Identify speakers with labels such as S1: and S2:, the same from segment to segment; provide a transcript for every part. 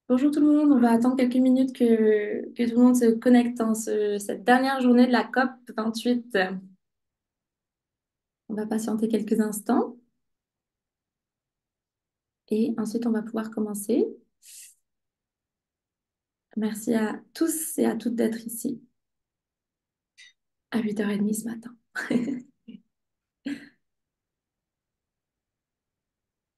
S1: Bonjour tout le monde, on va attendre quelques minutes que tout le monde se connecte en cette dernière journée de la COP 28. On va patienter quelques instants et ensuite on va pouvoir commencer. Merci à tous et à toutes d'être ici à 8h30 ce matin.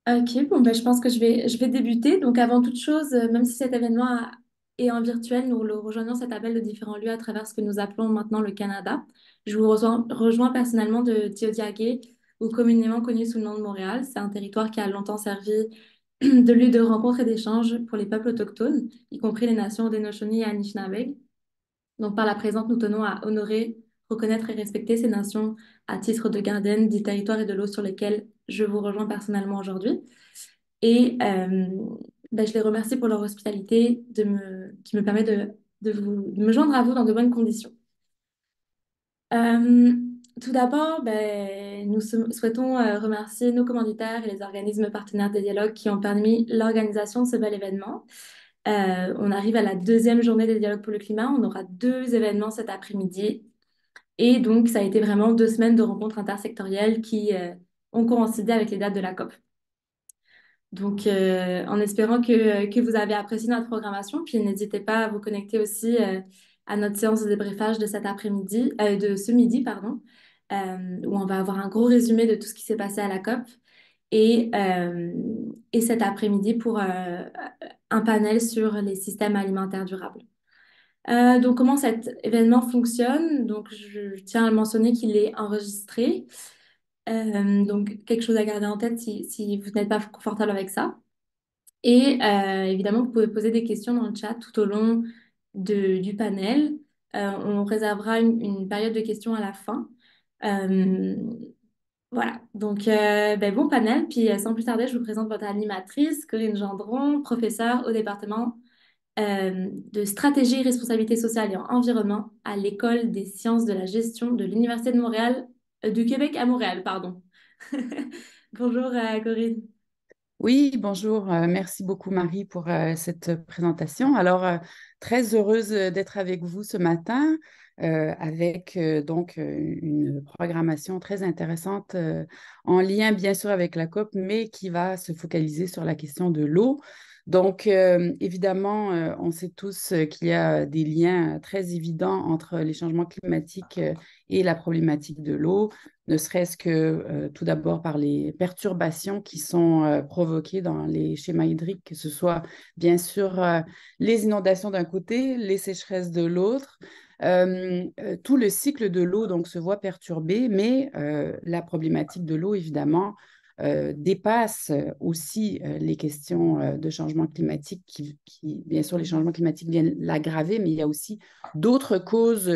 S1: Ok, bon, ben, je pense que je vais débuter. Donc, avant toute chose, même si cet événement est en virtuel, nous le rejoignons cet appel de différents lieux à travers ce que nous appelons maintenant le Canada. Je vous rejoins personnellement de Tiohtià:ke, ou communément connu sous le nom de Montréal. C'est un territoire qui a longtemps servi de lieu de rencontre et d'échange pour les peuples autochtones, y compris les nations Haudenosaunee et Anishinaabe. Donc, par la présente, nous tenons à honorer, reconnaître et respecter ces nations à titre de gardiennes du territoire et de l'eau sur lesquelles je vous rejoins personnellement aujourd'hui. Et ben, je les remercie pour leur hospitalité qui me permet de me joindre à vous dans de bonnes conditions. Euh, Tout d'abord, ben, nous souhaitons remercier nos commanditaires et les organismes partenaires des dialogues qui ont permis l'organisation de ce bel événement. On arrive à la deuxième journée des dialogues pour le climat. On aura deux événements cet après-midi. Et donc, ça a été vraiment 2 semaines de rencontres intersectorielles qui ont coïncidé avec les dates de la COP. Donc, en espérant que vous avez apprécié notre programmation, puis n'hésitez pas à vous connecter aussi à notre séance de débriefage de cet après-midi, de ce midi, pardon, où on va avoir un gros résumé de tout ce qui s'est passé à la COP et cet après-midi pour un panel sur les systèmes alimentaires durables. Donc, comment cet événement fonctionne? Donc, je tiens à le mentionner qu'il est enregistré. Donc, quelque chose à garder en tête si vous n'êtes pas confortable avec ça. Et évidemment, vous pouvez poser des questions dans le chat tout au long du panel. On réservera une période de questions à la fin. Euh, voilà, donc ben, bon panel. Puis sans plus tarder, je vous présente votre animatrice, Corinne Gendron, professeure au département de stratégie, responsabilité sociale et environnement à l'École des sciences de la gestion de l'Université de Montréal, du Québec à Montréal, pardon. Bonjour Corinne.
S2: Oui, bonjour. Merci beaucoup, Marie, pour cette présentation. Alors, très heureuse d'être avec vous ce matin avec une programmation très intéressante en lien, bien sûr, avec la COP, mais qui va se focaliser sur la question de l'eau. Donc, évidemment, on sait tous qu'il y a des liens très évidents entre les changements climatiques et la problématique de l'eau, ne serait-ce que tout d'abord par les perturbations qui sont provoquées dans les schémas hydriques, que ce soit bien sûr les inondations d'un côté, les sécheresses de l'autre. Tout le cycle de l'eau donc se voit perturbé, mais la problématique de l'eau, évidemment, dépasse aussi les questions de changement climatique bien sûr, les changements climatiques viennent l'aggraver, mais il y a aussi d'autres causes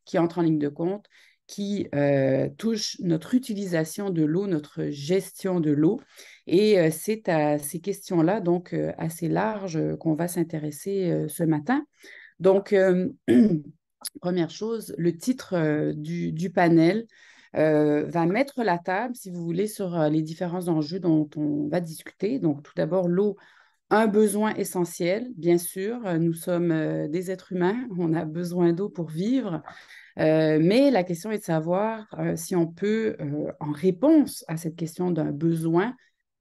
S2: qui entrent en ligne de compte qui touchent notre utilisation de l'eau, notre gestion de l'eau. Et c'est à ces questions-là, donc assez larges, qu'on va s'intéresser ce matin. Donc, première chose, le titre du panel va mettre la table, si vous voulez, sur les différents enjeux dont on va discuter. Donc, tout d'abord, l'eau, un besoin essentiel, bien sûr. Nous sommes des êtres humains, on a besoin d'eau pour vivre. Mais la question est de savoir si on peut, en réponse à cette question d'un besoin,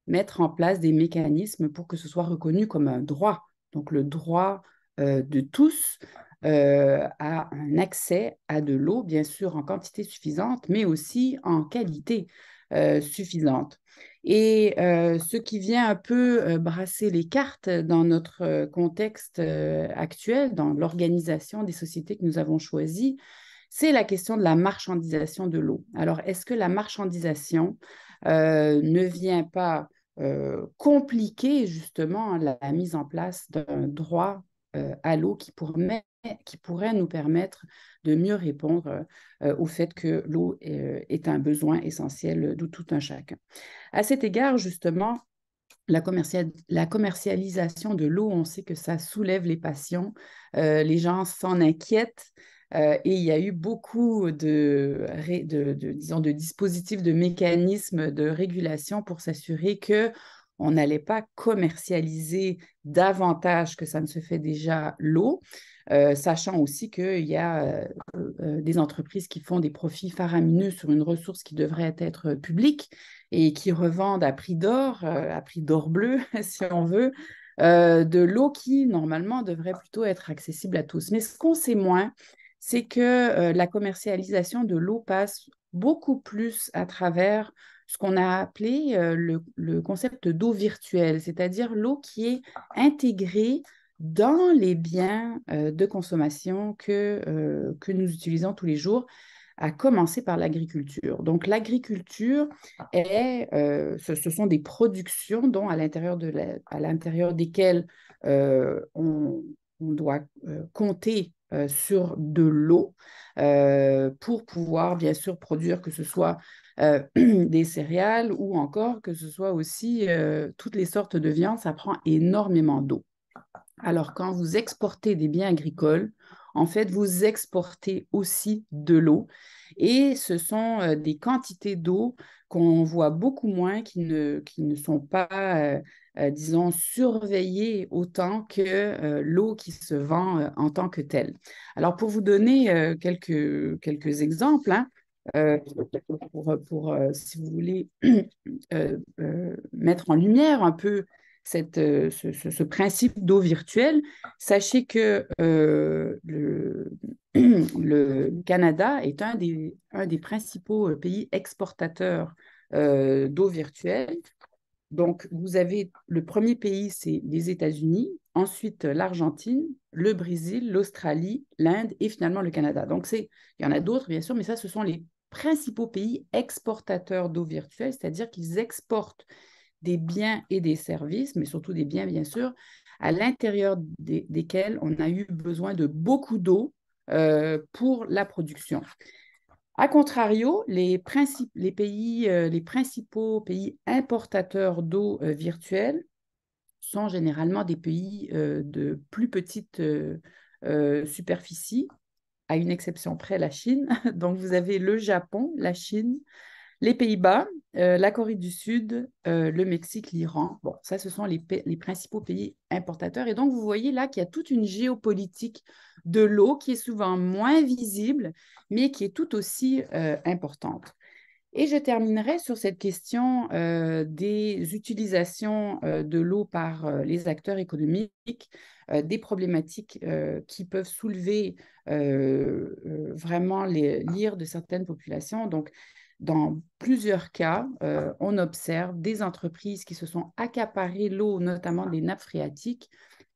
S2: mettre en place des mécanismes pour que ce soit reconnu comme un droit. Donc, le droit de tous à un accès à de l'eau, bien sûr, en quantité suffisante, mais aussi en qualité suffisante. Et ce qui vient un peu brasser les cartes dans notre contexte actuel, dans l'organisation des sociétés que nous avons choisies, c'est la question de la marchandisation de l'eau. Alors, est-ce que la marchandisation ne vient pas compliquer justement la mise en place d'un droit à l'eau qui pourrait nous permettre de mieux répondre au fait que l'eau est un besoin essentiel de tout un chacun. À cet égard, justement, la commercialisation de l'eau, on sait que ça soulève les passions, les gens s'en inquiètent et il y a eu beaucoup disons, de dispositifs, de mécanismes de régulation pour s'assurer que on n'allait pas commercialiser davantage que ça ne se fait déjà l'eau, sachant aussi qu'il y a des entreprises qui font des profits faramineux sur une ressource qui devrait être publique et qui revendent à prix d'or bleu, si on veut, de l'eau qui, normalement, devrait plutôt être accessible à tous. Mais ce qu'on sait moins, c'est que la commercialisation de l'eau passe beaucoup plus à travers ce qu'on a appelé le concept d'eau virtuelle, c'est-à-dire l'eau qui est intégrée dans les biens de consommation que nous utilisons tous les jours, à commencer par l'agriculture. Donc, l'agriculture ce sont des productions dont à l'intérieur desquelles on doit compter sur de l'eau pour pouvoir, bien sûr, produire que ce soit des céréales ou encore que ce soit aussi toutes les sortes de viande, ça prend énormément d'eau. Alors, quand vous exportez des biens agricoles, en fait, vous exportez aussi de l'eau. Et ce sont des quantités d'eau qu'on voit beaucoup moins, qui ne sont pas, disons, surveillées autant que l'eau qui se vend en tant que telle. Alors, pour vous donner quelques exemples, hein, euh, si vous voulez, mettre en lumière un peu ce principe d'eau virtuelle, sachez que le Canada est un des principaux pays exportateurs d'eau virtuelle. Donc, vous avez le premier pays, c'est les États-Unis, ensuite l'Argentine, le Brésil, l'Australie, l'Inde et finalement le Canada. Donc, il y en a d'autres, bien sûr, mais ça, ce sont les principaux pays exportateurs d'eau virtuelle, c'est-à-dire qu'ils exportent des biens et des services, mais surtout des biens, bien sûr, à l'intérieur desquels on a eu besoin de beaucoup d'eau pour la production. A contrario, les principaux pays importateurs d'eau virtuelle sont généralement des pays de plus petite superficie, à une exception près, la Chine. Donc, vous avez le Japon, la Chine, les Pays-Bas, la Corée du Sud, le Mexique, l'Iran. Bon, ça, ce sont les principaux pays importateurs. Et donc, vous voyez là qu'il y a toute une géopolitique de l'eau qui est souvent moins visible, mais qui est tout aussi importante. Et je terminerai sur cette question des utilisations de l'eau par les acteurs économiques, des problématiques qui peuvent soulever vraiment l'ire de certaines populations. Donc, dans plusieurs cas, on observe des entreprises qui se sont accaparées l'eau, notamment des nappes phréatiques,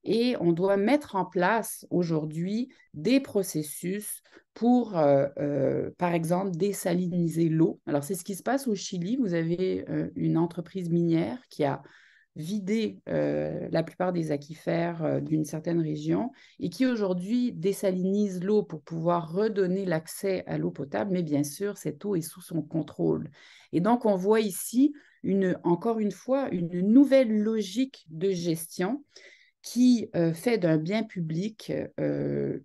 S2: et on doit mettre en place aujourd'hui des processus pour, par exemple, désaliniser l'eau. Alors, c'est ce qui se passe au Chili. Vous avez une entreprise minière qui a vidé la plupart des aquifères d'une certaine région et qui aujourd'hui désalinise l'eau pour pouvoir redonner l'accès à l'eau potable, mais bien sûr, cette eau est sous son contrôle. Et donc, on voit ici, encore une fois, une nouvelle logique de gestion qui fait d'un bien public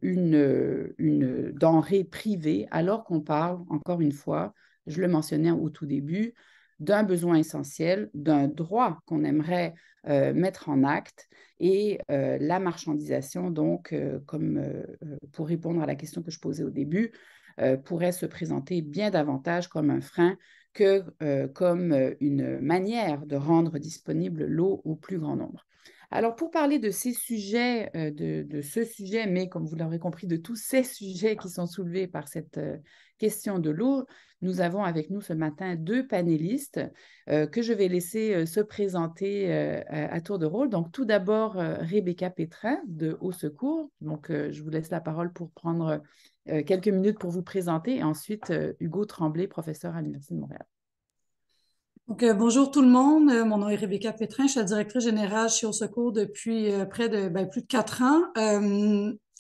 S2: une denrée privée, alors qu'on parle, encore une fois, je le mentionnais au tout début, d'un besoin essentiel, d'un droit qu'on aimerait mettre en acte et la marchandisation, donc, pour répondre à la question que je posais au début, pourrait se présenter bien davantage comme un frein que comme une manière de rendre disponible l'eau au plus grand nombre. Alors, pour parler de ces sujets, de ce sujet, mais comme vous l'aurez compris, de tous ces sujets qui sont soulevés par cette question de l'eau, nous avons avec nous ce matin deux panélistes que je vais laisser se présenter à tour de rôle. Donc, tout d'abord, Rebecca Pétrin de Au Secours. Donc, je vous laisse la parole pour prendre quelques minutes pour vous présenter. Et ensuite, Hugo Tremblay, professeur à l'Université de Montréal.
S3: Donc, bonjour tout le monde. Mon nom est Rebecca Pétrin. Je suis la directrice générale chez Au Secours depuis plus de 4 ans.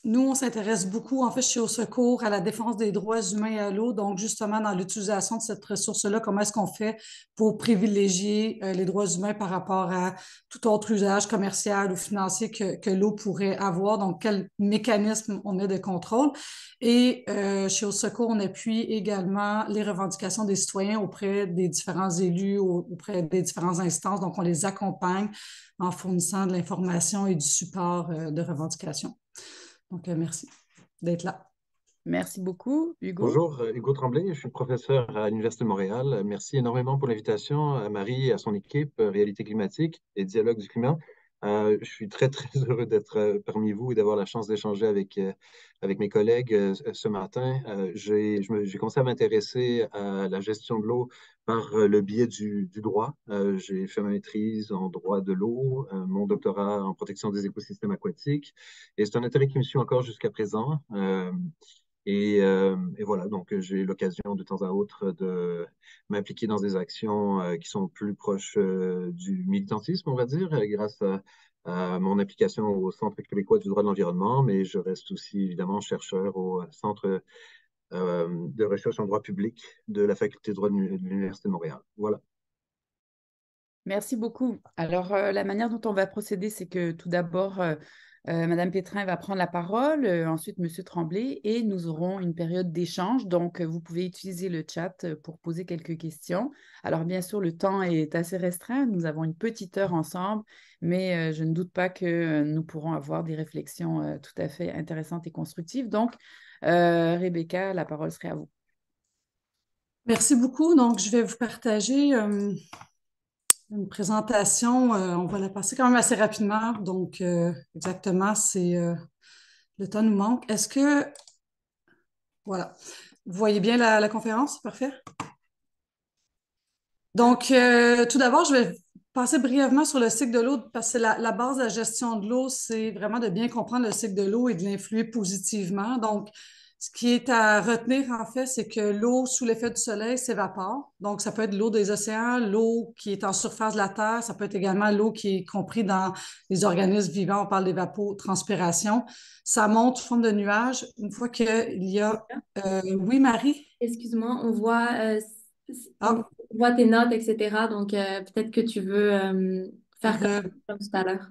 S3: nous, on s'intéresse beaucoup, en fait, chez Au Secours, à la défense des droits humains et à l'eau. Donc, justement, dans l'utilisation de cette ressource-là, comment est-ce qu'on fait pour privilégier les droits humains par rapport à tout autre usage commercial ou financier que l'eau pourrait avoir? Donc, quel mécanisme on met de contrôle? Et chez Au Secours, on appuie également les revendications des citoyens auprès des différents élus, auprès des différentes instances. Donc, on les accompagne en fournissant de l'information et du support de revendication. Donc, merci d'être là.
S2: Merci beaucoup, Hugo.
S4: Bonjour, Hugo Tremblay, je suis professeur à l'Université de Montréal. Merci énormément pour l'invitation à Marie et à son équipe Réalité climatique et Dialogue du climat. Je suis très, très heureux d'être parmi vous et d'avoir la chance d'échanger avec mes collègues ce matin. J'ai commencé à m'intéresser à la gestion de l'eau par le biais du droit. J'ai fait ma maîtrise en droit de l'eau, mon doctorat en protection des écosystèmes aquatiques, et c'est un intérêt qui me suit encore jusqu'à présent. Et voilà, donc j'ai eu l'occasion de temps à autre de m'impliquer dans des actions qui sont plus proches du militantisme, on va dire, grâce à mon application au Centre québécois du droit de l'environnement, mais je reste aussi évidemment chercheur au Centre de recherche en droit public de la Faculté de droit de l'Université de Montréal. Voilà.
S2: Merci beaucoup. Alors, la manière dont on va procéder, c'est que tout d'abord, Madame Pétrin va prendre la parole, ensuite Monsieur Tremblay, et nous aurons une période d'échange. Donc, vous pouvez utiliser le chat pour poser quelques questions. Alors, bien sûr, le temps est assez restreint. Nous avons une petite heure ensemble, mais je ne doute pas que nous pourrons avoir des réflexions tout à fait intéressantes et constructives. Donc, Rebecca, la parole serait à vous.
S3: Merci beaucoup. Donc, je vais vous partager une présentation. On va la passer quand même assez rapidement. Donc, exactement, c'est le temps nous manque. Est-ce que, voilà, vous voyez bien la conférence? Parfait. Donc, tout d'abord, je vais passer brièvement sur le cycle de l'eau parce que la base de la gestion de l'eau, c'est vraiment de bien comprendre le cycle de l'eau et de l'influer positivement. Donc, ce qui est à retenir, en fait, c'est que l'eau sous l'effet du soleil s'évapore. Donc, ça peut être l'eau des océans, l'eau qui est en surface de la Terre, ça peut être également l'eau qui est comprise dans les organismes vivants. On parle d'évapotranspiration. Ça monte sous forme de nuages. Une fois qu'il y a... oui, Marie?
S1: Excuse-moi, on
S3: Ah,
S1: voit tes notes, etc. Donc, peut-être que tu veux faire
S3: euh,
S1: comme tout à l'heure.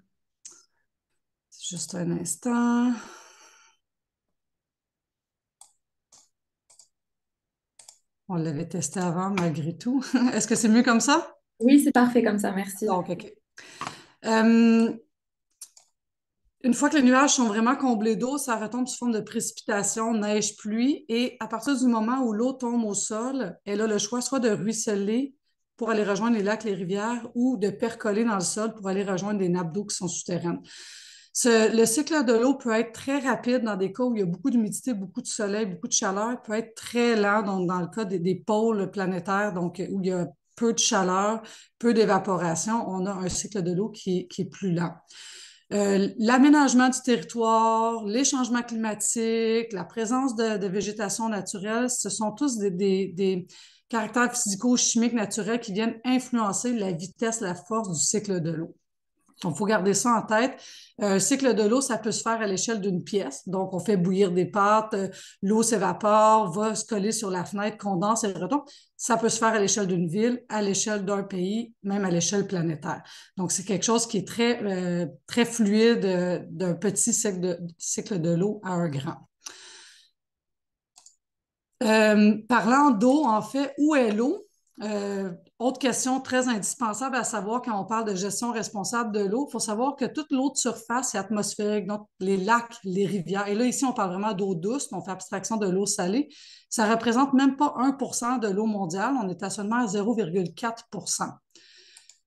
S3: juste un instant. On l'avait testé avant malgré tout. Est-ce que c'est mieux comme ça?
S1: Oui, c'est parfait comme ça, merci.
S3: Donc, OK. Euh, une fois que les nuages sont vraiment comblés d'eau, ça retombe sous forme de précipitation, neige, pluie. Et à partir du moment où l'eau tombe au sol, elle a le choix soit de ruisseler pour aller rejoindre les lacs, les rivières, ou de percoler dans le sol pour aller rejoindre des nappes d'eau qui sont souterraines. Le cycle de l'eau peut être très rapide dans des cas où il y a beaucoup d'humidité, beaucoup de soleil, beaucoup de chaleur. Il peut être très lent dans le cas des pôles planétaires, donc où il y a peu de chaleur, peu d'évaporation. On a un cycle de l'eau qui est plus lent. L'aménagement du territoire, les changements climatiques, la présence de végétation naturelle, ce sont tous des caractères physico-chimiques naturels qui viennent influencer la vitesse, la force du cycle de l'eau. Donc, il faut garder ça en tête. Un cycle de l'eau, ça peut se faire à l'échelle d'une pièce. Donc, on fait bouillir des pâtes, l'eau s'évapore, va se coller sur la fenêtre, condense et retombe. Ça peut se faire à l'échelle d'une ville, à l'échelle d'un pays, même à l'échelle planétaire. Donc, c'est quelque chose qui est très fluide d'un petit cycle de l'eau à un grand. Parlant d'eau, en fait, où est l'eau? Autre question très indispensable à savoir quand on parle de gestion responsable de l'eau, il faut savoir que toute l'eau de surface est atmosphérique, donc les lacs, les rivières. Et là, ici, on parle vraiment d'eau douce, on fait abstraction de l'eau salée. Ça ne représente même pas 1% de l'eau mondiale, on est à seulement 0,4%.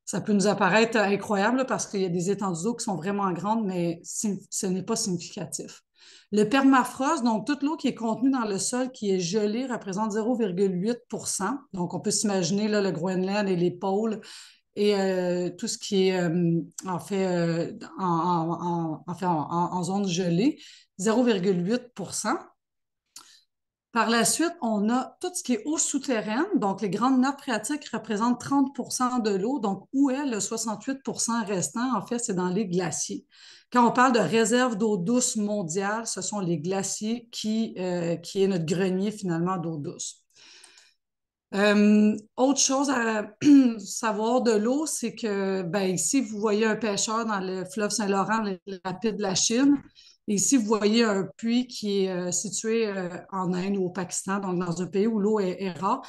S3: Ça peut nous apparaître incroyable parce qu'il y a des étendues d'eau qui sont vraiment grandes, mais ce n'est pas significatif. Le permafrost, donc toute l'eau qui est contenue dans le sol qui est gelée, représente 0,8%. Donc, on peut s'imaginer le Groenland et les pôles et tout ce qui est en fait, en zone gelée, 0,8%. Par la suite, on a tout ce qui est eau souterraine. Donc, les grandes nappes phréatiques représentent 30 de l'eau. Donc, où est le 68 restant? En fait, c'est dans les glaciers. Quand on parle de réserve d'eau douce mondiale, ce sont les glaciers qui est notre grenier finalement d'eau douce. Autre chose à savoir de l'eau, c'est que ben, ici, vous voyez un pêcheur dans le fleuve Saint-Laurent, le rapide de la Chine. Et ici, vous voyez un puits qui est situé en Inde ou au Pakistan, donc dans un pays où l'eau est rare.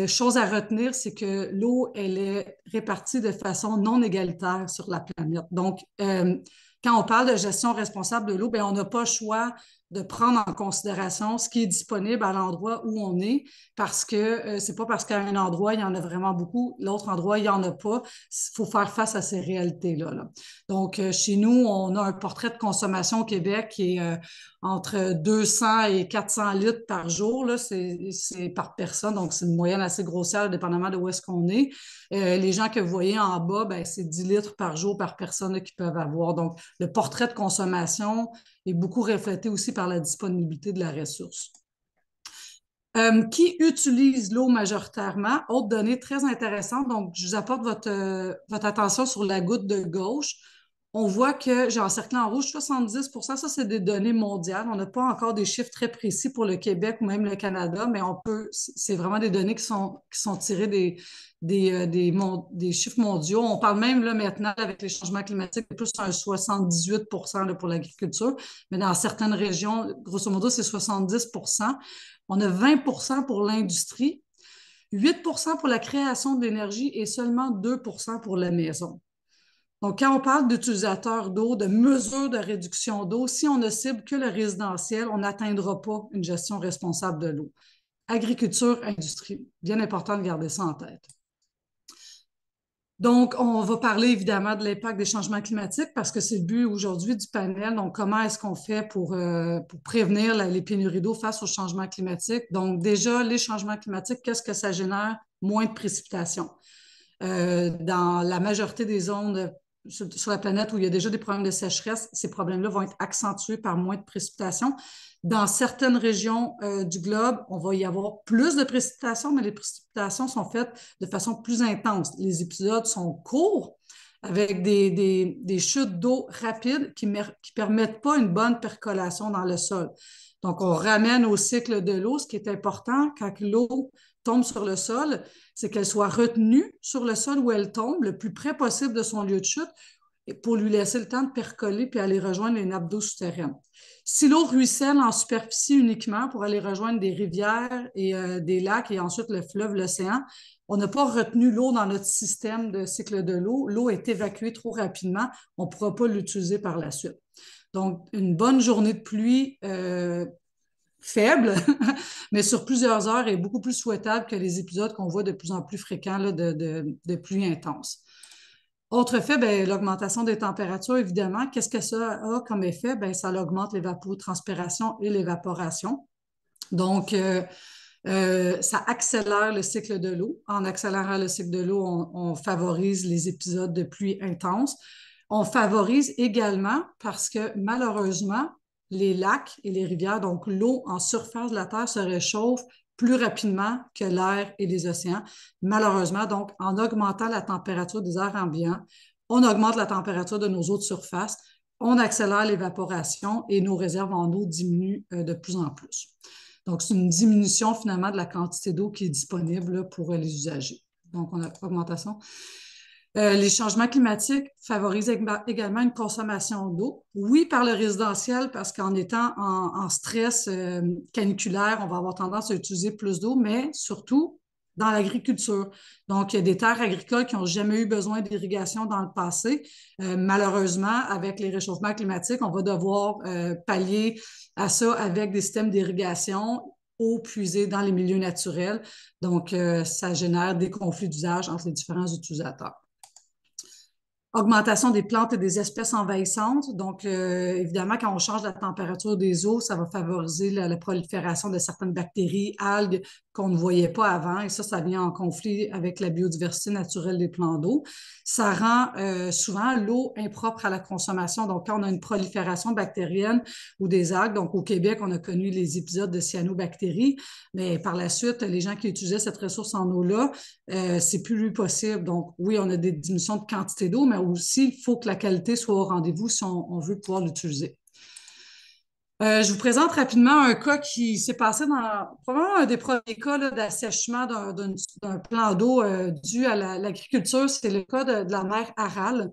S3: Chose à retenir, c'est que l'eau, elle est répartie de façon non égalitaire sur la planète. Donc, quand on parle de gestion responsable de l'eau, ben, on n'a pas le choix de prendre en considération ce qui est disponible à l'endroit où on est, parce que c'est pas parce qu'à un endroit, il y en a vraiment beaucoup, l'autre endroit, il n'y en a pas. Il faut faire face à ces réalités-là. Là. Donc, chez nous, on a un portrait de consommation au Québec qui est entre 200 et 400 litres par jour. Là, c'est par personne, donc c'est une moyenne assez grossière, dépendamment de où est-ce qu'on est. Les gens que vous voyez en bas, ben, c'est 10 litres par jour par personne là, qu'ils peuvent avoir. Donc, le portrait de consommation est beaucoup reflété aussi par la disponibilité de la ressource. Qui utilise l'eau majoritairement? Autre donnée très intéressante, donc je vous apporte votre attention sur la goutte de gauche. On voit que j'ai encerclé en rouge 70 ça c'est des données mondiales. On n'a pas encore des chiffres très précis pour le Québec ou même le Canada, mais c'est vraiment des données qui sont tirées des chiffres mondiaux. On parle même là, maintenant avec les changements climatiques, c'est plus un 78 là, pour l'agriculture, mais dans certaines régions, grosso modo, c'est 70 On a 20 pour l'industrie, 8 pour la création d'énergie et seulement 2 pour la maison. Donc, quand on parle d'utilisateurs d'eau, de mesures de réduction d'eau, si on ne cible que le résidentiel, on n'atteindra pas une gestion responsable de l'eau. Agriculture, industrie, bien important de garder ça en tête. Donc, on va parler évidemment de l'impact des changements climatiques parce que c'est le but aujourd'hui du panel. Donc, comment est-ce qu'on fait pour prévenir les pénuries d'eau face aux changements climatiques? Donc, déjà, les changements climatiques, qu'est-ce que ça génère? Moins de précipitations. Dans la majorité des zones sur la planète où il y a déjà des problèmes de sécheresse, ces problèmes-là vont être accentués par moins de précipitations. Dans certaines régions du globe, on va y avoir plus de précipitations, mais les précipitations sont faites de façon plus intense. Les épisodes sont courts, avec des chutes d'eau rapides qui ne permettent pas une bonne percolation dans le sol. Donc, on ramène au cycle de l'eau. Ce qui est important quand l'eau tombe sur le sol, c'est qu'elle soit retenue sur le sol où elle tombe, le plus près possible de son lieu de chute, pour lui laisser le temps de percoler puis aller rejoindre les nappes d'eau souterraines. Si l'eau ruisselle en superficie uniquement pour aller rejoindre des rivières et des lacs et ensuite le fleuve, l'océan, on n'a pas retenu l'eau dans notre système de cycle de l'eau. L'eau est évacuée trop rapidement. On ne pourra pas l'utiliser par la suite. Donc, une bonne journée de pluie faible, mais sur plusieurs heures est beaucoup plus souhaitable que les épisodes qu'on voit de plus en plus fréquents là, de pluie intense. Autre fait, ben, l'augmentation des températures, évidemment. Qu'est-ce que ça a comme effet? Ben, ça augmente l'évapotranspiration et l'évaporation. Donc, ça accélère le cycle de l'eau. En accélérant le cycle de l'eau, on favorise les épisodes de pluie intense. On favorise également parce que malheureusement, les lacs et les rivières, donc l'eau en surface de la Terre se réchauffe plus rapidement que l'air et les océans. Malheureusement, donc, en augmentant la température des airs ambiants, on augmente la température de nos eaux de surface, on accélère l'évaporation et nos réserves en eau diminuent de plus en plus. Donc, c'est une diminution finalement de la quantité d'eau qui est disponible pour les usagers. Donc, on a augmentation. Les changements climatiques favorisent également une consommation d'eau. Oui, par le résidentiel, parce qu'en étant en stress caniculaire, on va avoir tendance à utiliser plus d'eau, mais surtout dans l'agriculture. Donc, il y a des terres agricoles qui n'ont jamais eu besoin d'irrigation dans le passé. Malheureusement, avec les réchauffements climatiques, on va devoir pallier à ça avec des systèmes d'irrigation eau puisée dans les milieux naturels. Donc, ça génère des conflits d'usage entre les différents utilisateurs. Augmentation des plantes et des espèces envahissantes. Donc, évidemment, quand on change la température des eaux, ça va favoriser la prolifération de certaines bactéries, algues qu'on ne voyait pas avant. Et ça vient en conflit avec la biodiversité naturelle des plans d'eau. Ça rend souvent l'eau impropre à la consommation. Donc, quand on a une prolifération bactérienne ou des algues, donc au Québec, on a connu les épisodes de cyanobactéries, mais par la suite, les gens qui utilisaient cette ressource en eau-là, c'est plus possible. Donc, oui, on a des diminutions de quantité d'eau, mais aussi, il faut que la qualité soit au rendez-vous si on veut pouvoir l'utiliser. Je vous présente rapidement un cas qui s'est passé dans probablement un des premiers cas d'assèchement d'un plan d'eau dû à l'agriculture. C'est le cas de la mer Aral.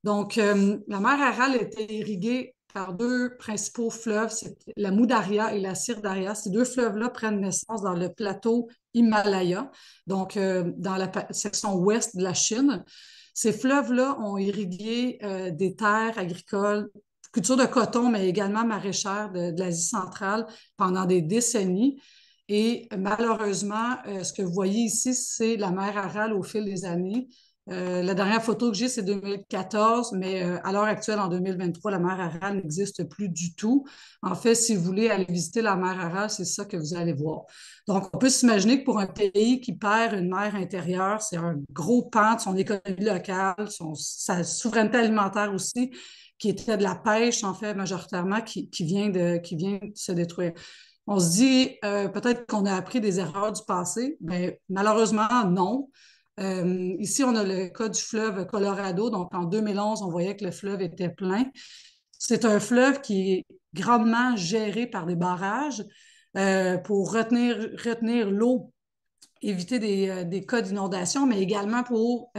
S3: Donc, la mer Aral était irriguée par deux principaux fleuves, c'est la Moudaria et la Sirdaria. Ces deux fleuves-là prennent naissance dans le plateau Himalaya, donc dans la section ouest de la Chine. Ces fleuves-là ont irrigué des terres agricoles, culture de coton, mais également maraîchères de l'Asie centrale pendant des décennies. Et malheureusement, ce que vous voyez ici, c'est la mer Aral au fil des années. La dernière photo que j'ai, c'est 2014, mais à l'heure actuelle, en 2023, la mer Aral n'existe plus du tout. En fait, si vous voulez aller visiter la mer Aral, c'est ça que vous allez voir. Donc, on peut s'imaginer que pour un pays qui perd une mer intérieure, c'est un gros pan de son économie locale, sa souveraineté alimentaire aussi, qui était de la pêche, en fait, majoritairement, qui vient de se détruire. On se dit peut-être qu'on a appris des erreurs du passé, mais malheureusement, non. Ici, on a le cas du fleuve Colorado. Donc, en 2011, on voyait que le fleuve était plein. C'est un fleuve qui est grandement géré par des barrages pour retenir l'eau, éviter des cas d'inondation, mais également pour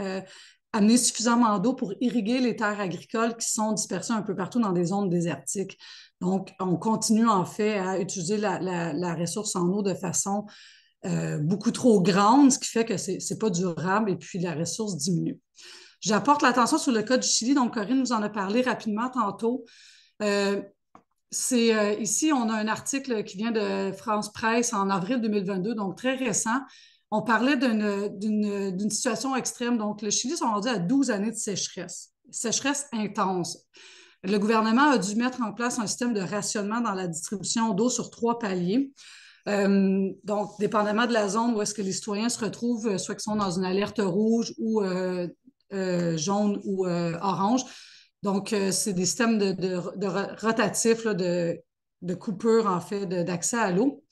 S3: amener suffisamment d'eau pour irriguer les terres agricoles qui sont dispersées un peu partout dans des zones désertiques. Donc, on continue en fait à utiliser la ressource en eau de façon beaucoup trop grande, ce qui fait que ce n'est pas durable et puis la ressource diminue. J'apporte l'attention sur le cas du Chili, donc Corinne nous en a parlé rapidement tantôt. Ici, on a un article qui vient de France Presse en avril 2022, donc très récent. On parlait d'une situation extrême. Donc, le Chili sont rendus à 12 années de sécheresse intense. Le gouvernement a dû mettre en place un système de rationnement dans la distribution d'eau sur 3 paliers. Donc, dépendamment de la zone où est-ce que les citoyens se retrouvent, soit qu'ils sont dans une alerte rouge ou jaune ou orange. Donc, c'est des systèmes de rotatifs là, de coupure, en fait, d'accès à l'eau.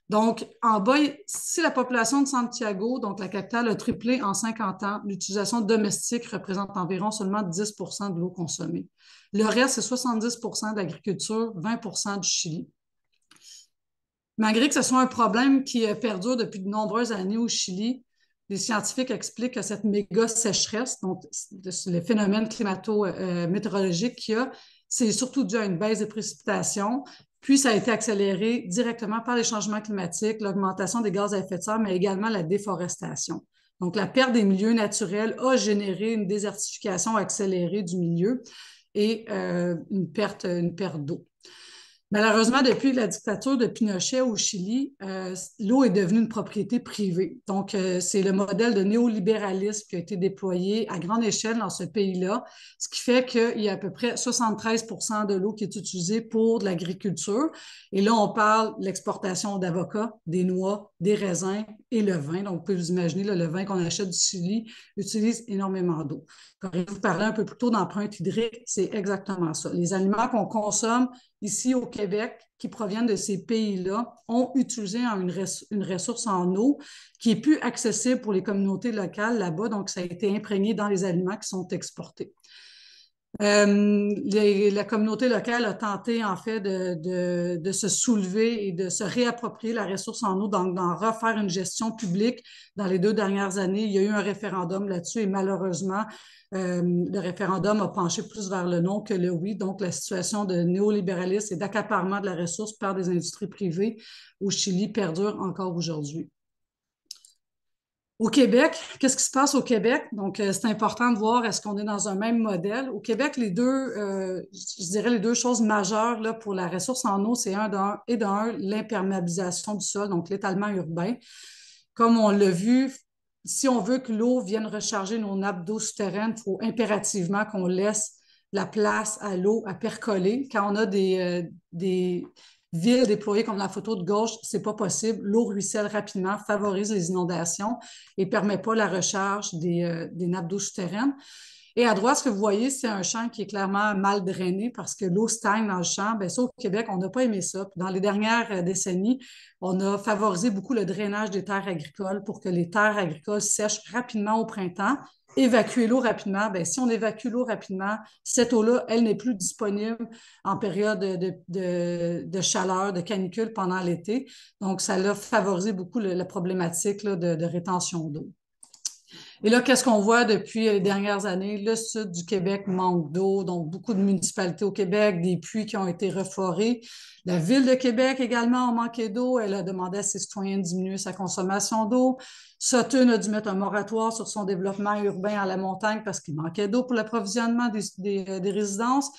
S3: Donc, en bas, si la population de Santiago, donc la capitale, a triplé en 50 ans, l'utilisation domestique représente environ seulement 10 de l'eau consommée. Le reste, c'est 70 d'agriculture, 20 du Chili. Malgré que ce soit un problème qui perdure depuis de nombreuses années au Chili, les scientifiques expliquent que cette méga sécheresse, donc le phénomène climato-météorologique qu'il y a, c'est surtout dû à une baisse des précipitations, puis ça a été accéléré directement par les changements climatiques, l'augmentation des gaz à effet de serre, mais également la déforestation. Donc, la perte des milieux naturels a généré une désertification accélérée du milieu et une perte d'eau. Malheureusement, depuis la dictature de Pinochet au Chili, l'eau est devenue une propriété privée. Donc, c'est le modèle de néolibéralisme qui a été déployé à grande échelle dans ce pays-là, ce qui fait qu'il y a à peu près 73 de l'eau qui est utilisée pour de l'agriculture. Et là, on parle de l'exportation d'avocats, des noix, des raisins et le vin. Donc, vous pouvez vous imaginer, là, le vin qu'on achète du Chili utilise énormément d'eau. Quand je vous parlais un peu plus tôt d'empreinte hydrique, c'est exactement ça. Les aliments qu'on consomme ici au Québec, qui proviennent de ces pays-là, ont utilisé une ressource en eau qui est plus accessible pour les communautés locales là-bas. Donc, ça a été imprégné dans les aliments qui sont exportés. La communauté locale a tenté, en fait, de se soulever et de se réapproprier la ressource en eau, donc d'en refaire une gestion publique dans les 2 dernières années. Il y a eu un référendum là-dessus et malheureusement, le référendum a penché plus vers le non que le oui. Donc, la situation de néolibéralisme et d'accaparement de la ressource par des industries privées au Chili perdure encore aujourd'hui. Au Québec, qu'est-ce qui se passe au Québec? Donc, c'est important de voir est-ce qu'on est dans un même modèle. Au Québec, je dirais les deux choses majeures là, pour la ressource en eau, c'est d'un, l'imperméabilisation du sol, donc l'étalement urbain. Comme on l'a vu, si on veut que l'eau vienne recharger nos nappes d'eau souterraines, il faut impérativement qu'on laisse la place à l'eau à percoler. Quand on a des villes déployées comme la photo de gauche, c'est pas possible. L'eau ruisselle rapidement, favorise les inondations et permet pas la recharge des nappes d'eau souterraines. Et à droite, ce que vous voyez, c'est un champ qui est clairement mal drainé parce que l'eau stagne dans le champ. Bien, ça, au Québec, on n'a pas aimé ça. Puis dans les dernières décennies, on a favorisé beaucoup le drainage des terres agricoles pour que les terres agricoles sèchent rapidement au printemps. Évacuer l'eau rapidement. Bien, si on évacue l'eau rapidement, cette eau-là, elle n'est plus disponible en période de chaleur, de canicule pendant l'été. Donc, ça a favorisé beaucoup la problématique là, de rétention d'eau. Et là, qu'est-ce qu'on voit depuis les dernières années? Le sud du Québec manque d'eau, donc beaucoup de municipalités au Québec, des puits qui ont été reforés. La ville de Québec également a manqué d'eau. Elle a demandé à ses citoyens de diminuer sa consommation d'eau. Sutton a dû mettre un moratoire sur son développement urbain à la montagne parce qu'il manquait d'eau pour l'approvisionnement des résidences.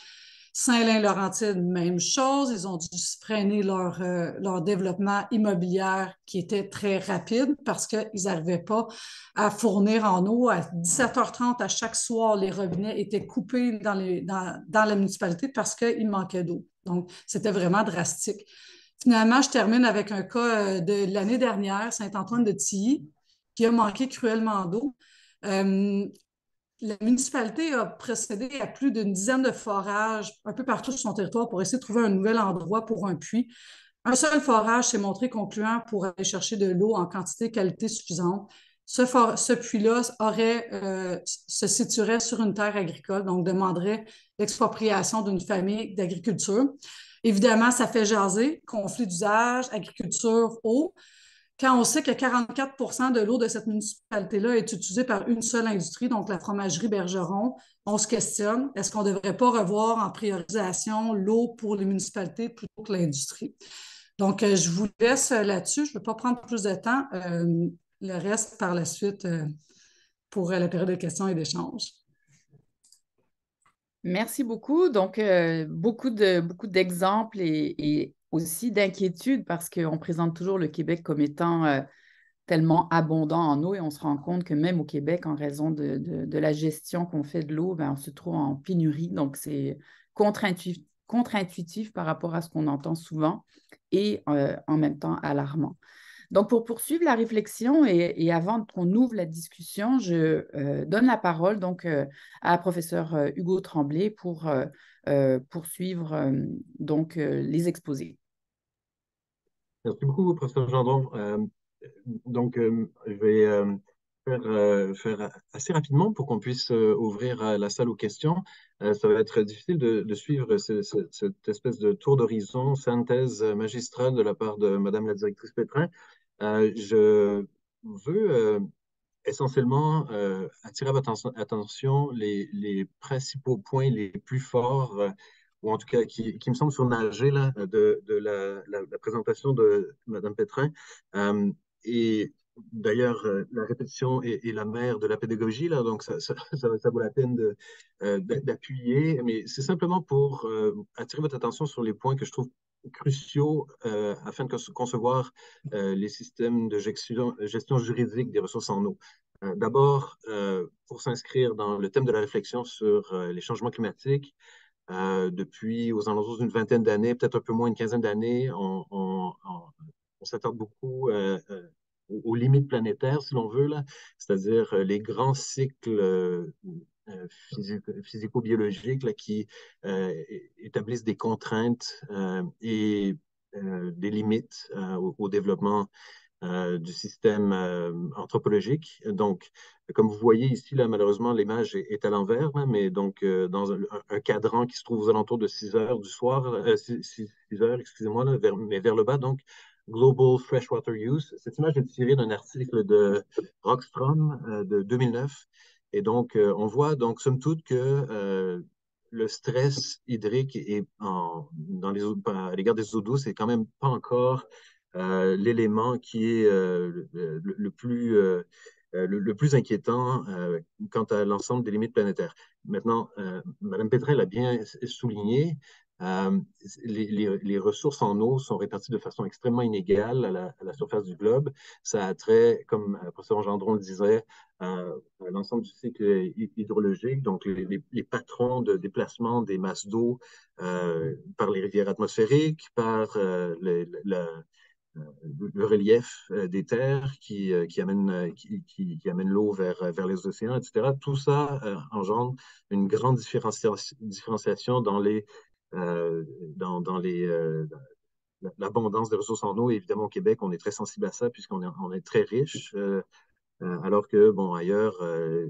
S3: Saint-Lin-Laurentide, même chose. Ils ont dû freiner leur développement immobilier qui était très rapide parce qu'ils n'arrivaient pas à fournir en eau. À 17h30 à chaque soir, les robinets étaient coupés dans la municipalité parce qu'il manquait d'eau. Donc, c'était vraiment drastique. Finalement, je termine avec un cas de l'année dernière, Saint-Antoine-de-Tilly, qui a manqué cruellement d'eau. La municipalité a procédé à plus d'une dizaine de forages un peu partout sur son territoire pour essayer de trouver un nouvel endroit pour un puits. Un seul forage s'est montré concluant pour aller chercher de l'eau en quantité et qualité suffisante. Ce puits-là se situerait sur une terre agricole, donc demanderait l'expropriation d'une famille d'agriculture. Évidemment, ça fait jaser, conflit d'usage, agriculture, eau. Quand on sait que 44 de l'eau de cette municipalité-là est utilisée par une seule industrie, donc la fromagerie Bergeron, on se questionne, est-ce qu'on ne devrait pas revoir en priorisation l'eau pour les municipalités plutôt que l'industrie? Donc, je vous laisse là-dessus. Je ne vais pas prendre plus de temps. Le reste par la suite pour la période de questions et d'échanges.
S2: Merci beaucoup. Donc, beaucoup d'exemples et aussi d'inquiétudes parce qu'on présente toujours le Québec comme étant tellement abondant en eau et on se rend compte que même au Québec, en raison de la gestion qu'on fait de l'eau, ben, on se trouve en pénurie. Donc, c'est contre-intuitif par rapport à ce qu'on entend souvent et en même temps alarmant. Donc, pour poursuivre la réflexion et avant qu'on ouvre la discussion, je donne la parole donc, à professeur Hugo Tremblay pour poursuivre donc, les exposés.
S4: Merci beaucoup, professeur Gendron. Donc, je vais faire assez rapidement pour qu'on puisse ouvrir la salle aux questions. Ça va être difficile de suivre cette espèce de tour d'horizon, synthèse magistrale de la part de Madame la directrice Pétrin. Je veux essentiellement attirer à votre attention les principaux points les plus forts, ou en tout cas qui me semblent surnager là, de la présentation de Mme Pétrin. Et d'ailleurs, la répétition est la mère de la pédagogie, là, donc ça vaut la peine d'appuyer, mais c'est simplement pour attirer votre attention sur les points que je trouve cruciaux afin de concevoir les systèmes de gestion juridique des ressources en eau. D'abord, pour s'inscrire dans le thème de la réflexion sur les changements climatiques, depuis aux alentours d'une vingtaine d'années, peut-être un peu moins, une quinzaine d'années, on s'attarde beaucoup aux limites planétaires, si l'on veut, là, c'est-à-dire les grands cycles physico-biologiques là, qui établissent des contraintes et des limites au développement du système anthropologique. Donc, comme vous voyez ici, là, malheureusement, l'image est à l'envers, là, mais donc dans un cadran qui se trouve aux alentours de 6 heures du soir, 6 heures, excusez-moi, là, mais vers le bas, donc Global Freshwater Use. Cette image est tirée d'un article de Rockstrom de 2009. Et donc, on voit, donc, somme toute, que le stress hydrique à l'égard des eaux douces est quand même pas encore l'élément qui est le plus inquiétant quant à l'ensemble des limites planétaires. Maintenant, Mme Pétrin l'a bien souligné, Euh, les ressources en eau sont réparties de façon extrêmement inégale à la surface du globe. Ça a trait, comme le professeur Gendron le disait, à l'ensemble du cycle hydrologique, donc les patrons de déplacement des masses d'eau par les rivières atmosphériques, par le relief des terres qui amène l'eau vers les océans, etc. Tout ça engendre une grande différenciation euh, dans l'abondance des ressources en eau. Et évidemment, au Québec, on est très sensible à ça puisqu'on est très riche, alors que, bon, ailleurs,